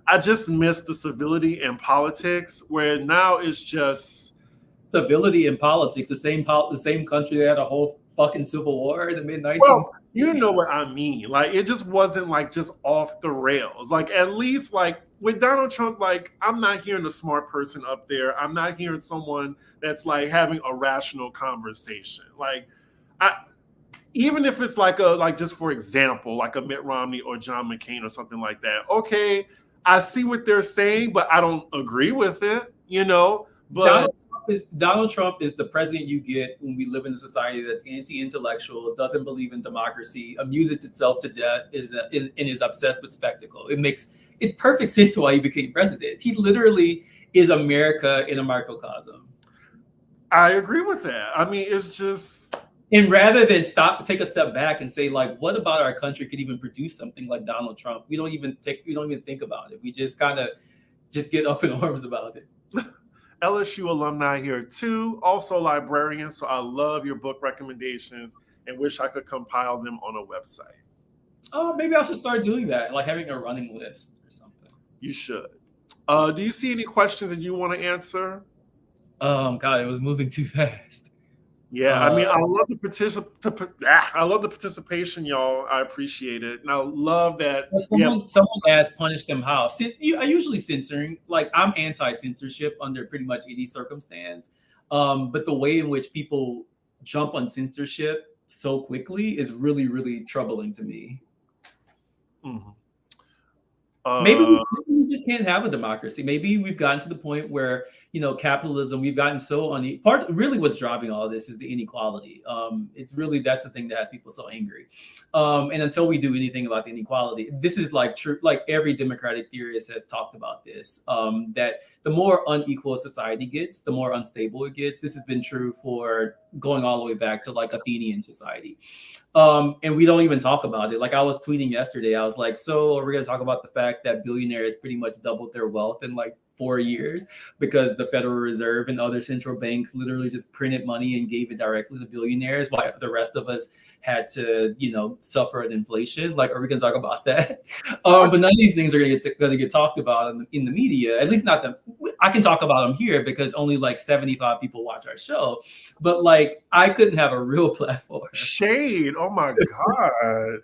I just miss the civility in politics, where now it's just Civility in politics. The same country that had a whole fucking civil war in the mid well, 19th. you know what I mean. Like it just wasn't like just off the rails. Like at least like with Donald Trump, like I'm not hearing a smart person up there. I'm not hearing someone that's like having a rational conversation. Like I even if it's like a like just for example, like a Mitt Romney or John McCain or something like that. Okay, I see what they're saying, but I don't agree with it, you know. But Donald Trump is the president you get when we live in a society that's anti-intellectual, doesn't believe in democracy, amuses itself to death, and is obsessed with spectacle. It makes it perfect sense why he became president. He literally is America in a microcosm. I agree with that. I mean, it's just And rather than take a step back and say, like, what about our country could even produce something like Donald Trump? We don't even think about it. We just kind of just get up in arms about it. LSU alumni here too, also librarian. So I love your book recommendations and wish I could compile them on a website. Oh, maybe I should start doing that, like having a running list or something. You should. Do you see any questions that you want to answer? God, it was moving too fast. Yeah, I mean, I love the participation, y'all. I appreciate it, and I love that. Someone asked, "Punish them how?" I usually censoring. Like I'm anti-censorship under pretty much any circumstance. But the way in which people jump on censorship so quickly is really, really troubling to me. Mm-hmm. Maybe we just can't have a democracy. Maybe we've gotten to the point where, capitalism, we've gotten so really what's driving all of this is the inequality. It's really, that's the thing that has people so angry. And until we do anything about the inequality, this is like true, like every democratic theorist has talked about this, that the more unequal society gets, the more unstable it gets. This has been true for going all the way back to like Athenian society. And we don't even talk about it. Like I was tweeting yesterday, I was like, so are we going to talk about the fact that billionaires pretty much doubled their wealth in like 4 years because the Federal Reserve and other central banks literally just printed money and gave it directly to billionaires while the rest of us had to, suffer an inflation? Like, are we going to talk about that? But none of these things are going to get talked about in the media. At least not that I can talk about them here because only like 75 people watch our show. But like, I couldn't have a real platform. Shade. Oh my God.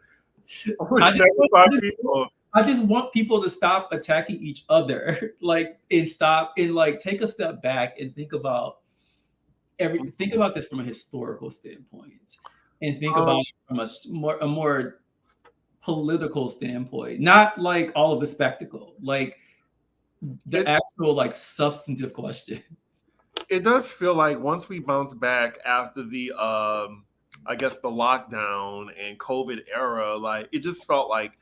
I just want people to stop attacking each other, and take a step back and think about this from a historical standpoint, and think about it from a more political standpoint, not like all of the spectacle, like the actual like substantive questions. It does feel like once we bounce back after the I guess the lockdown and COVID era, like it just felt like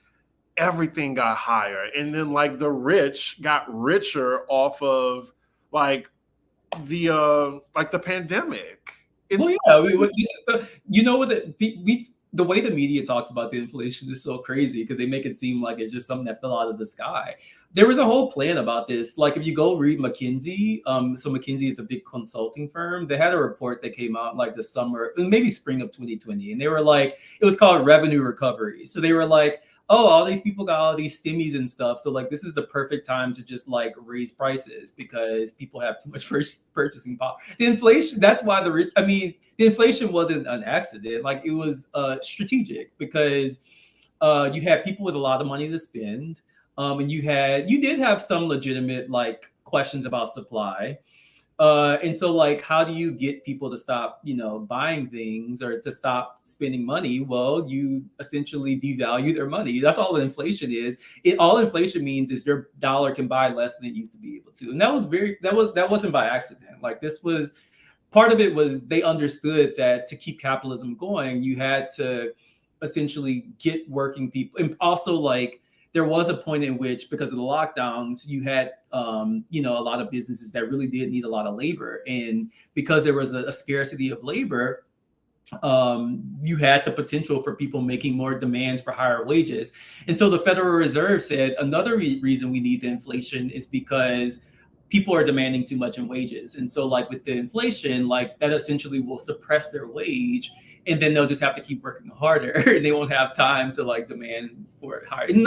everything got higher, and then like the rich got richer off of like the pandemic. Well, yeah, the way the media talks about the inflation is so crazy because they make it seem like it's just something that fell out of the sky. There was a whole plan about this. Like if you go read McKinsey, so McKinsey is a big consulting firm. They had a report that came out like the summer, maybe spring of 2020, and they were like, it was called revenue recovery. So they were like, oh, all these people got all these stimmies and stuff. So like, this is the perfect time to just like raise prices because people have too much purchasing power. The inflation, that's why the inflation wasn't an accident. Like it was strategic because you had people with a lot of money to spend. And you did have some legitimate like questions about supply. And so like, how do you get people to stop, buying things or to stop spending money? Well, you essentially devalue their money. That's all inflation is. All inflation means is your dollar can buy less than it used to be able to. And that wasn't by accident. Like this was, part of it was they understood that to keep capitalism going, you had to essentially get working people. And also like, there was a point in which, because of the lockdowns, you had, a lot of businesses that really did need a lot of labor. And because there was a scarcity of labor, you had the potential for people making more demands for higher wages. And so the Federal Reserve said another reason we need the inflation is because people are demanding too much in wages. And so like with the inflation, like that essentially will suppress their wage. And then they'll just have to keep working harder. They won't have time to like demand for it higher. And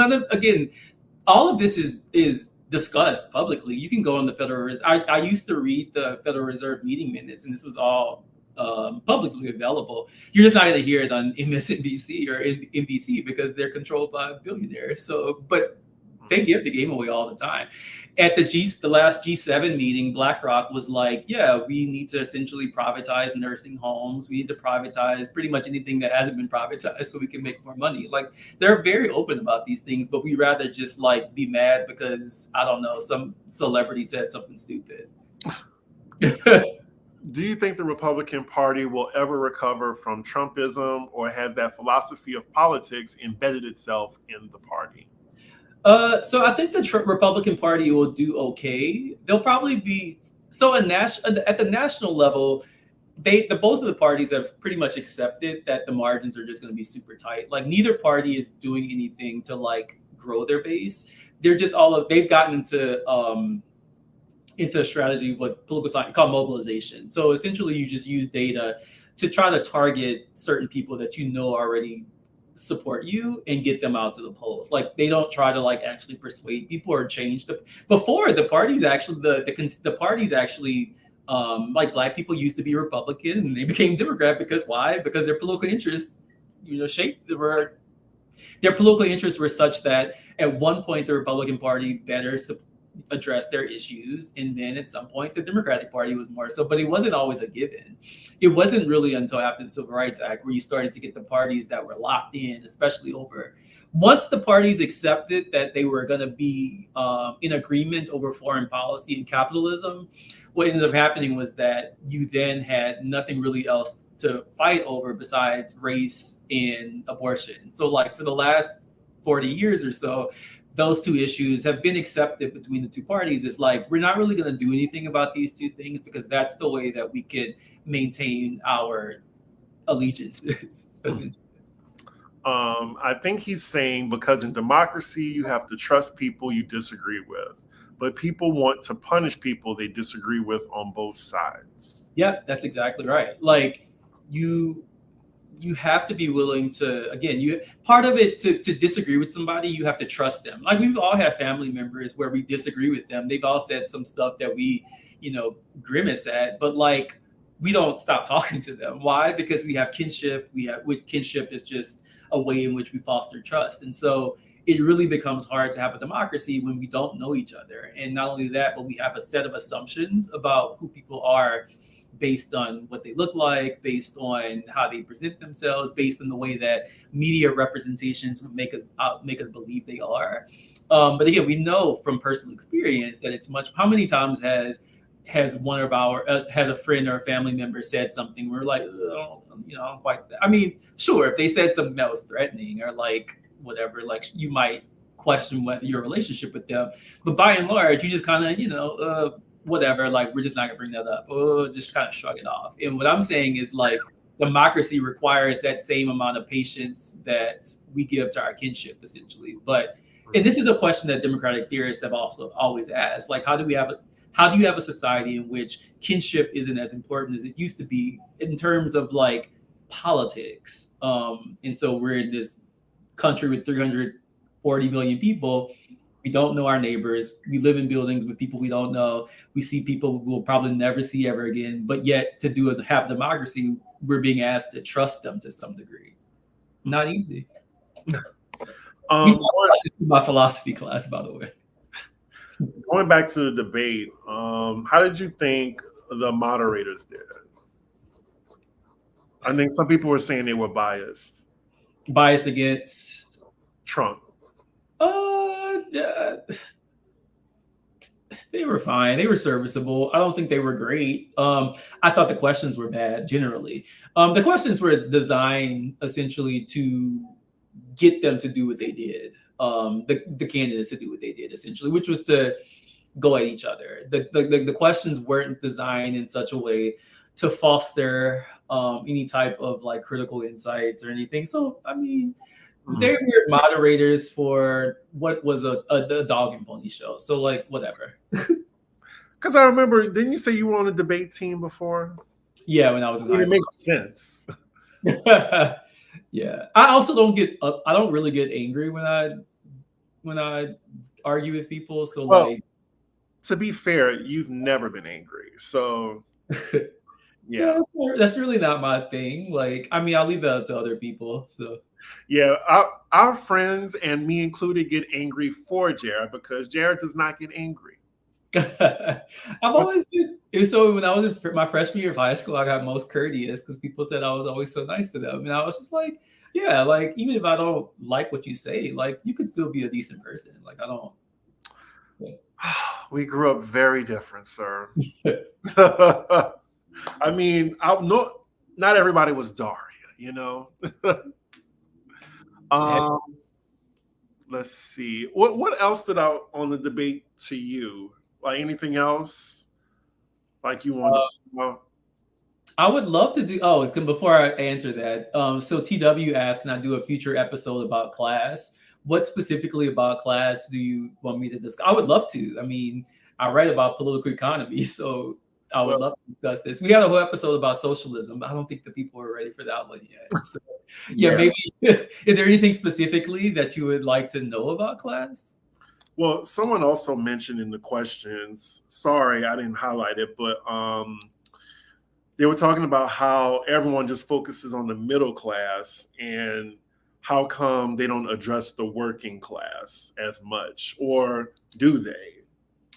all of this is discussed publicly. You can go on the Federal Reserve. I used to read the Federal Reserve meeting minutes, and this was all publicly available. You're just not going to hear it on MSNBC or NBC because they're controlled by billionaires. So, but they give the game away all the time. At the last G7 meeting, BlackRock was like, "Yeah, we need to essentially privatize nursing homes. We need to privatize pretty much anything that hasn't been privatized so we can make more money." Like they're very open about these things, but we rather just like be mad because I don't know, some celebrity said something stupid. Do you think the Republican Party will ever recover from Trumpism, or has that philosophy of politics embedded itself in the party? So I think the Republican Party will do okay. They'll probably be so at the national level. Both of the parties have pretty much accepted that the margins are just going to be super tight. Like neither party is doing anything to like grow their base. They're just they've gotten into a strategy what political science called mobilization. So essentially, you just use data to try to target certain people that you know already support you and get them out to the polls. Like they don't try to like actually persuade people or change before the parties actually the parties actually like black people used to be Republican and they became Democrat because why? Because their political interests, their political interests were such that at one point the Republican Party better address their issues, and then at some point the Democratic Party was more so, but it wasn't always a given. It wasn't really until after the Civil Rights Act where you started to get the parties that were locked in, especially over once the parties accepted that they were going to be in agreement over foreign policy and capitalism. What ended up happening was that you then had nothing really else to fight over besides race and abortion. So like for the last 40 years or so, those two issues have been accepted between the two parties. It's like, we're not really going to do anything about these two things because that's the way that we could maintain our allegiances. I think he's saying because in democracy, you have to trust people you disagree with, but people want to punish people they disagree with on both sides. Yeah, that's exactly right. Like you have to be willing to, again, part of it to disagree with somebody, you have to trust them. Like we've all had family members where we disagree with them. They've all said some stuff that we, grimace at, but like we don't stop talking to them. Why? Because we have kinship. Kinship is just a way in which we foster trust. And so it really becomes hard to have a democracy when we don't know each other. And not only that, but we have a set of assumptions about who people are based on what they look like, based on how they present themselves, based on the way that media representations would make us believe they are. But again, we know from personal experience that it's much. How many times has one of our has a friend or a family member said something we're like, oh, I don't quite. I mean, sure, if they said something that was threatening or like whatever, like you might question whether your relationship with them. But by and large, you just kind of whatever, like we're just not gonna bring that up. Oh, just kind of shrug it off. And what I'm saying is like democracy requires that same amount of patience that we give to our kinship, essentially. But and this is a question that democratic theorists have also always asked: like, how do you have a society in which kinship isn't as important as it used to be in terms of like politics? And so we're in this country with 340 million people. We don't know our neighbors. We live in buildings with people we don't know. We see people we'll probably never see ever again. But yet, to have democracy, we're being asked to trust them to some degree. Not easy. My philosophy class, by the way. Going back to the debate, how did you think the moderators did? I think some people were saying they were biased. Biased against Trump. They were fine. They were serviceable. I don't think they were great. I thought the questions were bad generally. The questions were designed essentially to get them to do what they did. The candidates to do what they did essentially, which was to go at each other. The questions weren't designed in such a way to foster any type of like critical insights or anything. So I mean, they were moderators for what was a dog and pony show. So like whatever. Because I remember, didn't you say you were on a debate team before? Yeah, when I was in high school. It makes sense. Yeah, I also don't really get angry when I when I argue with people. So Well, like, to be fair, you've never been angry. So, yeah, yeah. that's really not my thing. Like, I mean, I'll leave that up to other people. So Yeah, our friends and me included get angry for Jared because Jared does not get angry. I've What's always been. So when I was in my freshman year of high school, I got most courteous because people said I was always so nice to them, and I was just like, yeah, like even if I don't like what you say, like you could still be a decent person. Like I don't. we grew up very different, sir. I mean, not everybody was Daria, you know. um, let's see. What else stood out on the debate to you? Like anything else? Like you wanted to talk about? I would love to do. Oh, before I answer that, so TW asked, "Can I do a future episode about class? What specifically about class do you want me to discuss?" I would love to. I mean, I write about political economy, so I would Well, love to discuss this. We had a whole episode about socialism, but I don't think the people are ready for that one yet. So, yeah, yeah. maybe. Is there anything specifically that you would like to know about class? Well, someone also mentioned in the questions. Sorry, I didn't highlight it, but they were talking about how everyone just focuses on the middle class and how come they don't address the working class as much, or do they?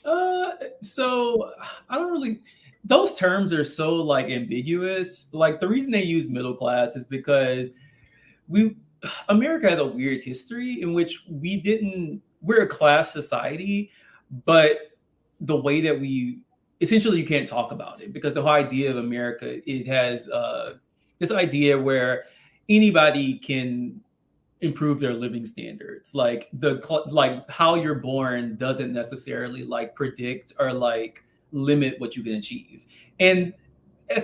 Uh, so I don't really. Those terms are so like ambiguous. Like the reason they use middle class is because we America has a weird history in which we're a class society, but the way that we essentially you can't talk about it because the whole idea of America, it has this idea where anybody can improve their living standards. Like like how you're born doesn't necessarily like predict or like limit what you can achieve. And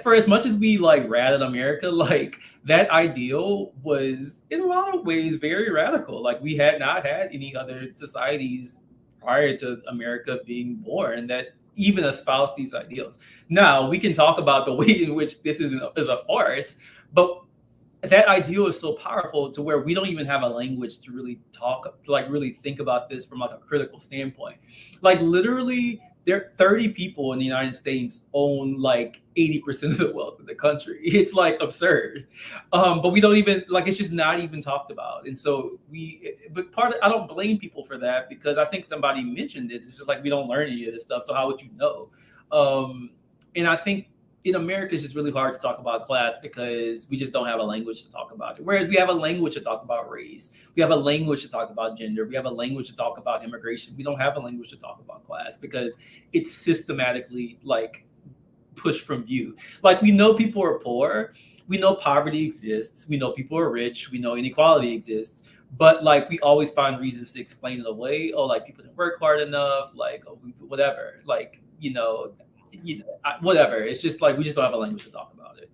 for as much as we like rat at America, like that ideal was in a lot of ways very radical. Like we had not had any other societies prior to America being born that even espouse these ideals. Now we can talk about the way in which this is a farce, but that ideal is so powerful to where we don't even have a language to really talk, to like really think about this from like a critical standpoint. Like literally, there 30 people in the United States own like 80% of the wealth of the country. It's like absurd. But we don't even like it's just not even talked about. And so but I don't blame people for that because I think somebody mentioned it. It's just like we don't learn any of this stuff. So how would you know? And I think in America, it's just really hard to talk about class because we just don't have a language to talk about it. Whereas we have a language to talk about race, we have a language to talk about gender, we have a language to talk about immigration. We don't have a language to talk about class because it's systematically like pushed from view. Like we know people are poor, we know poverty exists, we know people are rich, we know inequality exists. But like we always find reasons to explain it away. Oh, like people didn't work hard enough, like oh, whatever. Like whatever. It's just like we just don't have a language to talk about it.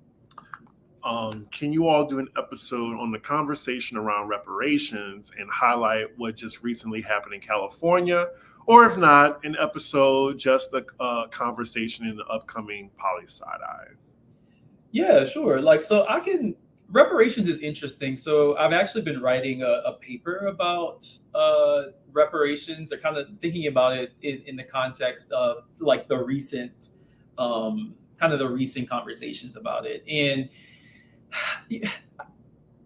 Can you all do an episode on the conversation around reparations and highlight what just recently happened in California? Or if not, an episode, just a conversation in the upcoming Poli Sci-Eye? Yeah, sure. Like, so I can reparations is interesting. So I've actually been writing a paper about reparations, or kind of thinking about it in the context of like the recent, kind of the recent conversations about it. And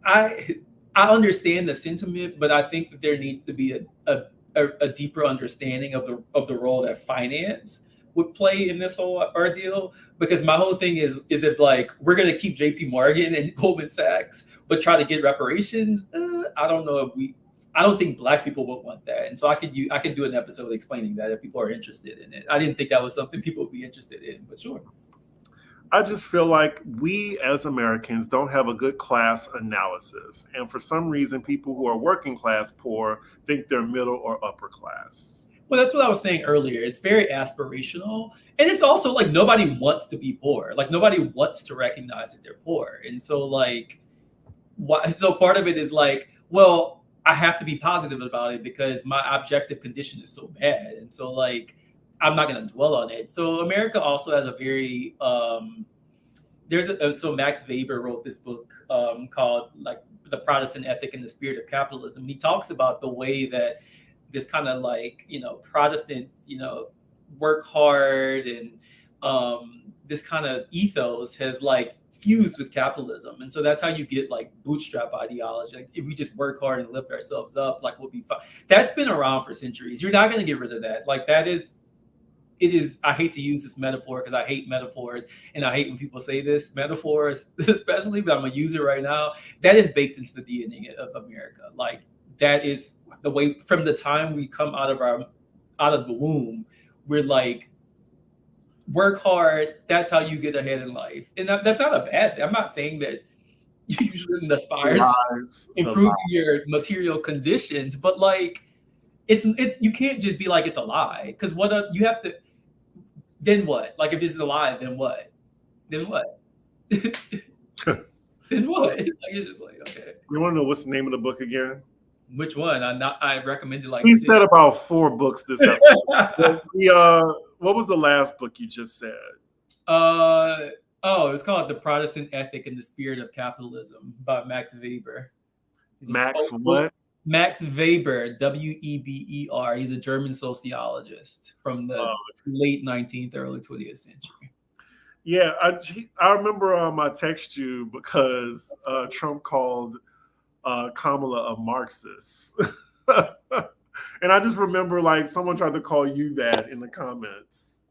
I I understand the sentiment, but I think that there needs to be a deeper understanding of the role that finance would play in this whole ordeal. Because my whole thing is if like we're gonna keep J.P. Morgan and Goldman Sachs, but try to get reparations, I don't know if we. I don't think Black people would want that, and so I could do an episode explaining that if people are interested in it. I didn't think that was something people would be interested in, but sure. I just feel like we as Americans don't have a good class analysis. And for some reason, people who are working class poor think they're middle or upper class. Well, that's what I was saying earlier. It's very aspirational. And it's also like nobody wants to be poor. Like nobody wants to recognize that they're poor. And so like so part of it is like, well, I have to be positive about it because my objective condition is so bad. And so like I'm not gonna dwell on it. So America also has a very so Max Weber wrote this book called like The Protestant Ethic and the Spirit of Capitalism. He talks about the way that this kind of like, Protestant, work hard and this kind of ethos has like fused with capitalism. And so that's how you get like bootstrap ideology. Like if we just work hard and lift ourselves up, like we'll be fine. That's been around for centuries. You're not going to get rid of that. Like it is, I hate to use this metaphor because I hate metaphors and I hate when people say this metaphors, especially, but I'm gonna use it right now. That is baked into the DNA of America. Like that is the way from the time we come out of the womb, we're like, work hard. That's how you get ahead in life. And that's not a bad thing. I'm not saying that you shouldn't aspire to improve your material conditions, but like it's you can't just be like it's a lie, because you have to, then what? Like if it's a lie, then what? Then what? Then what? Like it's just like, okay. You want to know what's the name of the book again? Which one? I recommended like we said about 4 books this episode. What was the last book you just said? It's called The Protestant Ethic and the Spirit of Capitalism by Max Weber. What? Max Weber, Weber. He's a German sociologist from the late 19th, early 20th century. Yeah, I remember I text you because Trump called Kamala a Marxist. And I just remember like someone tried to call you that in the comments.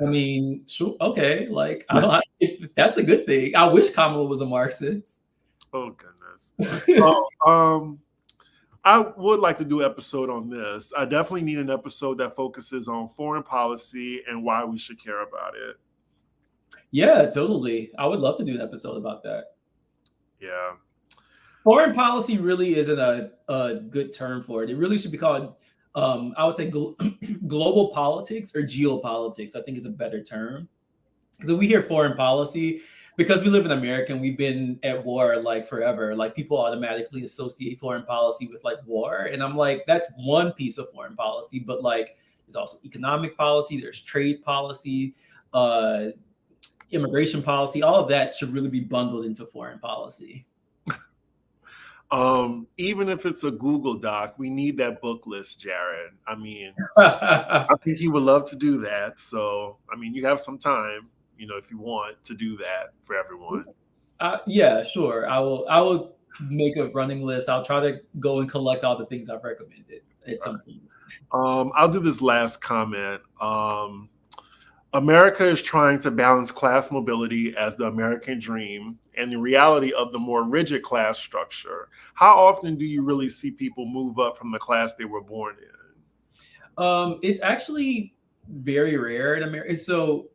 I mean, sure, okay, like that's a good thing. I wish Kamala was a Marxist. Oh goodness. I would like to do an episode on this. I definitely need an episode that focuses on foreign policy and why we should care about it. Yeah, totally. I would love to do an episode about that. Yeah. Foreign policy really isn't a good term for it. It really should be called, I would say, global politics or geopolitics, I think is a better term. Because when we hear foreign policy, because we live in America and we've been at war like forever, like people automatically associate foreign policy with like war. And I'm like, that's one piece of foreign policy, but like there's also economic policy, there's trade policy, immigration policy, all of that should really be bundled into foreign policy. Even if it's a Google Doc, we need that book list, Jared. I mean, I think you would love to do that. So, I mean, you have some time, if you want to do that for everyone. Yeah, sure. I will make a running list. I'll try to go and collect all the things I've recommended at some point. I'll do this last comment. America is trying to balance class mobility as the American dream and the reality of the more rigid class structure. How often do you really see people move up from the class they were born in? It's actually very rare in America. So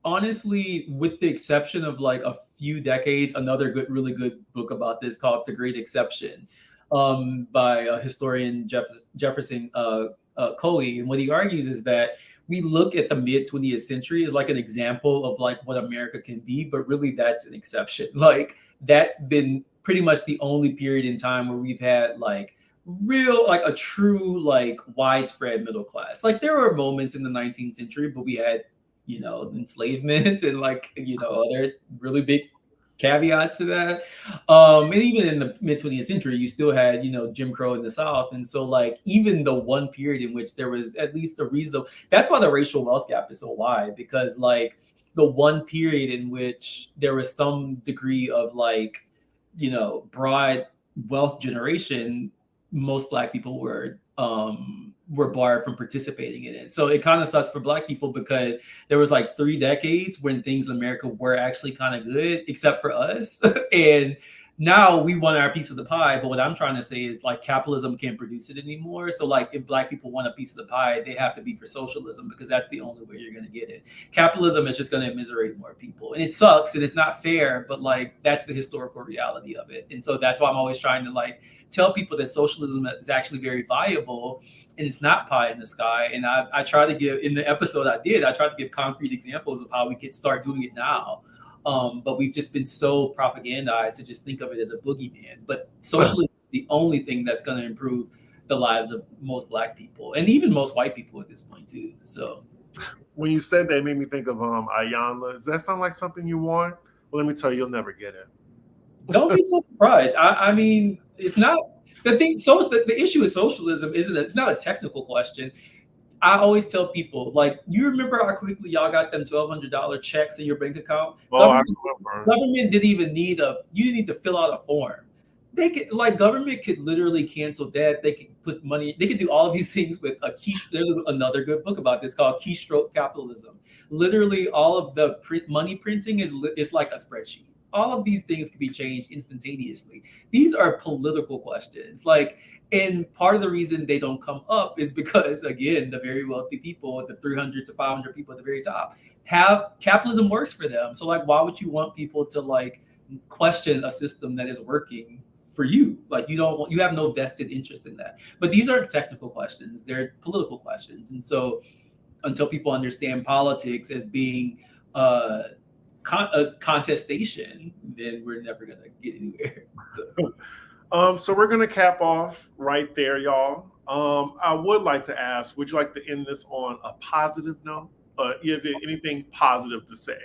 honestly, with the exception of like a few decades, another really good book about this called The Great Exception by historian Jefferson Coley. And what he argues is that we look at the mid 20th century as like an example of like what America can be, but really that's an exception. Like that's been pretty much the only period in time where we've had like real, like a true, like widespread middle class. Like there were moments in the 19th century, but we had, enslavement and like, other really big caveats to that. And even in the mid 20th century, you still had, Jim Crow in the South. And so like even the one period in which there was at least a reasonable, that's why the racial wealth gap is so wide, because like the one period in which there was some degree of like, broad wealth generation, most Black people were barred from participating in it. So it kind of sucks for Black people because there was like 3 decades when things in America were actually kind of good, except for us. And now we want our piece of the pie. But what I'm trying to say is like capitalism can't produce it anymore. So like if Black people want a piece of the pie, they have to be for socialism because that's the only way you're going to get it. Capitalism is just going to immiserate more people. And it sucks and it's not fair, but like that's the historical reality of it. And so that's why I'm always trying to like tell people that socialism is actually very viable and it's not pie in the sky. And I try to give, in the episode I tried to give concrete examples of how we could start doing it now. But we've just been so propagandized to just think of it as a boogeyman. But socialism is the only thing that's going to improve the lives of most Black people and even most white people at this point too. So when you said that, it made me think of Ayanla. Does that sound like something you want? Well, let me tell you, you'll never get it. Don't be so surprised. I mean, It's not the thing. So the issue with socialism isn't it's not a technical question. I always tell people, like, you remember how quickly y'all got them $1,200 checks in your bank account? Oh, I remember. Government didn't even need you didn't need to fill out a form. They could like government could literally cancel debt. They could put money. They could do all of these things with a key. There's another good book about this called Keystroke Capitalism. Literally, all of the money printing is like a spreadsheet. All of these things can be changed instantaneously. These are political questions. Like, and part of the reason they don't come up is because, again, the very wealthy people, the 300 to 500 people at the very top, have capitalism works for them. So, like, why would you want people to like question a system that is working for you? Like, you have no vested interest in that. But these aren't technical questions; they're political questions. And so, until people understand politics as being a contestation, then we're never gonna get anywhere. So we're gonna cap off right there, y'all. I would like to ask, would you like to end this on a positive note? You have anything positive to say?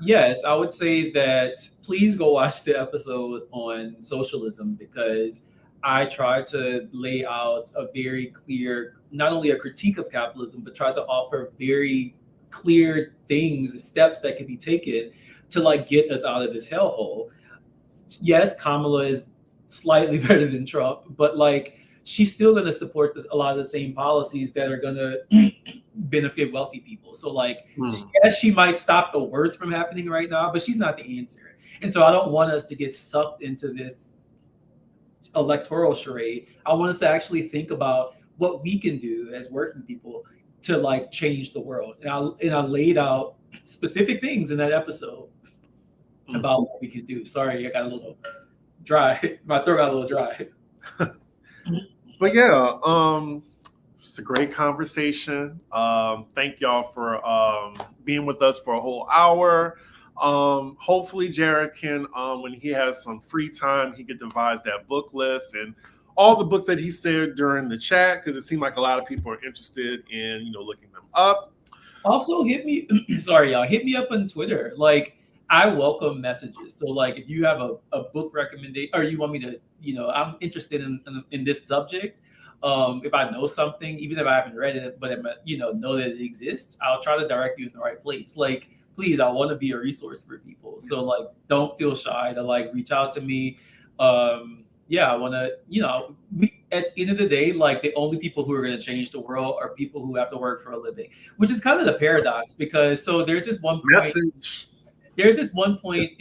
Yes, I would say that please go watch the episode on socialism because I try to lay out a very clear, not only a critique of capitalism, but try to offer very clear things, steps that can be taken to like get us out of this hellhole. Yes, Kamala is slightly better than Trump, but like she's still going to support a lot of the same policies that are going to benefit wealthy people. So like, yes, she might stop the worst from happening right now, but she's not the answer. And so I don't want us to get sucked into this electoral charade. I want us to actually think about what we can do as working people to like change the world. And I laid out specific things in that episode about what we can do. Sorry, I got a little dry. My throat got a little dry. But yeah, it's a great conversation. Thank y'all for being with us for a whole hour. Hopefully Jared can, when he has some free time, he could devise that book list and all the books that he said during the chat, because it seemed like a lot of people are interested in, looking them up. Also, hit me. Sorry, y'all. Hit me up on Twitter. Like, I welcome messages. So, like, if you have a book recommendation, or you want me to, I'm interested in this subject. If I know something, even if I haven't read it, but know that it exists, I'll try to direct you in the right place. Like, please, I want to be a resource for people. So, like, don't feel shy to like reach out to me. Yeah, I want to, at the end of the day, like the only people who are going to change the world are people who have to work for a living, which is kind of the paradox because there's this one point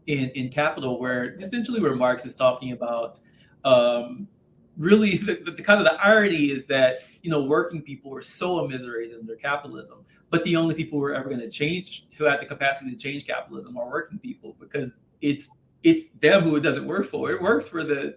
in Capital where essentially where Marx is talking about really the kind of the irony is that working people are so immiserated under capitalism, but the only people who are ever going to change, who have the capacity to change capitalism, are working people because it's them who it doesn't work for. It works for the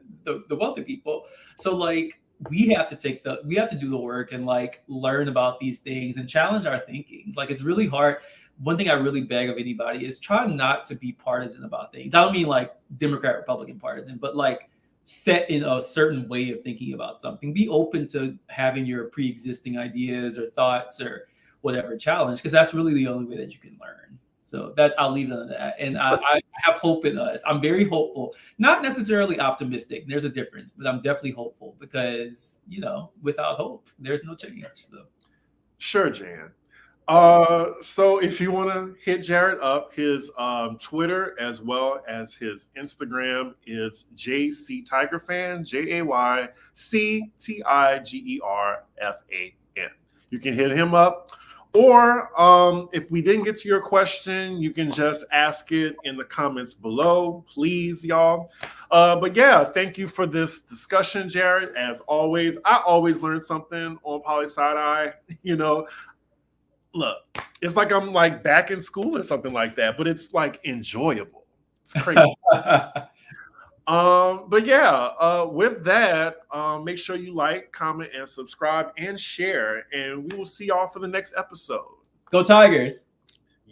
wealthy people. So like we have to do the work and like learn about these things and challenge our thinking. Like it's really hard. One thing I really beg of anybody is try not to be partisan about things. I don't mean like Democrat, Republican partisan, but like set in a certain way of thinking about something. Be open to having your pre-existing ideas or thoughts or whatever challenge, because that's really the only way that you can learn. So that I'll leave it on that. And I have hope in us. I'm very hopeful, not necessarily optimistic. There's a difference, but I'm definitely hopeful because, without hope, there's no change. So sure, Jan. So if you want to hit Jared up, his Twitter as well as his Instagram is JCTigerFan, JayCtigerFan. You can hit him up. Or if we didn't get to your question, you can just ask it in the comments below, please, y'all. But yeah, thank you for this discussion, Jared. As always, I always learn something on Poli Side-Eye. Look, it's like I'm like back in school or something like that, but it's like enjoyable. It's crazy. But yeah, with that, make sure you like, comment, and subscribe and share. And we will see y'all for the next episode. Go Tigers.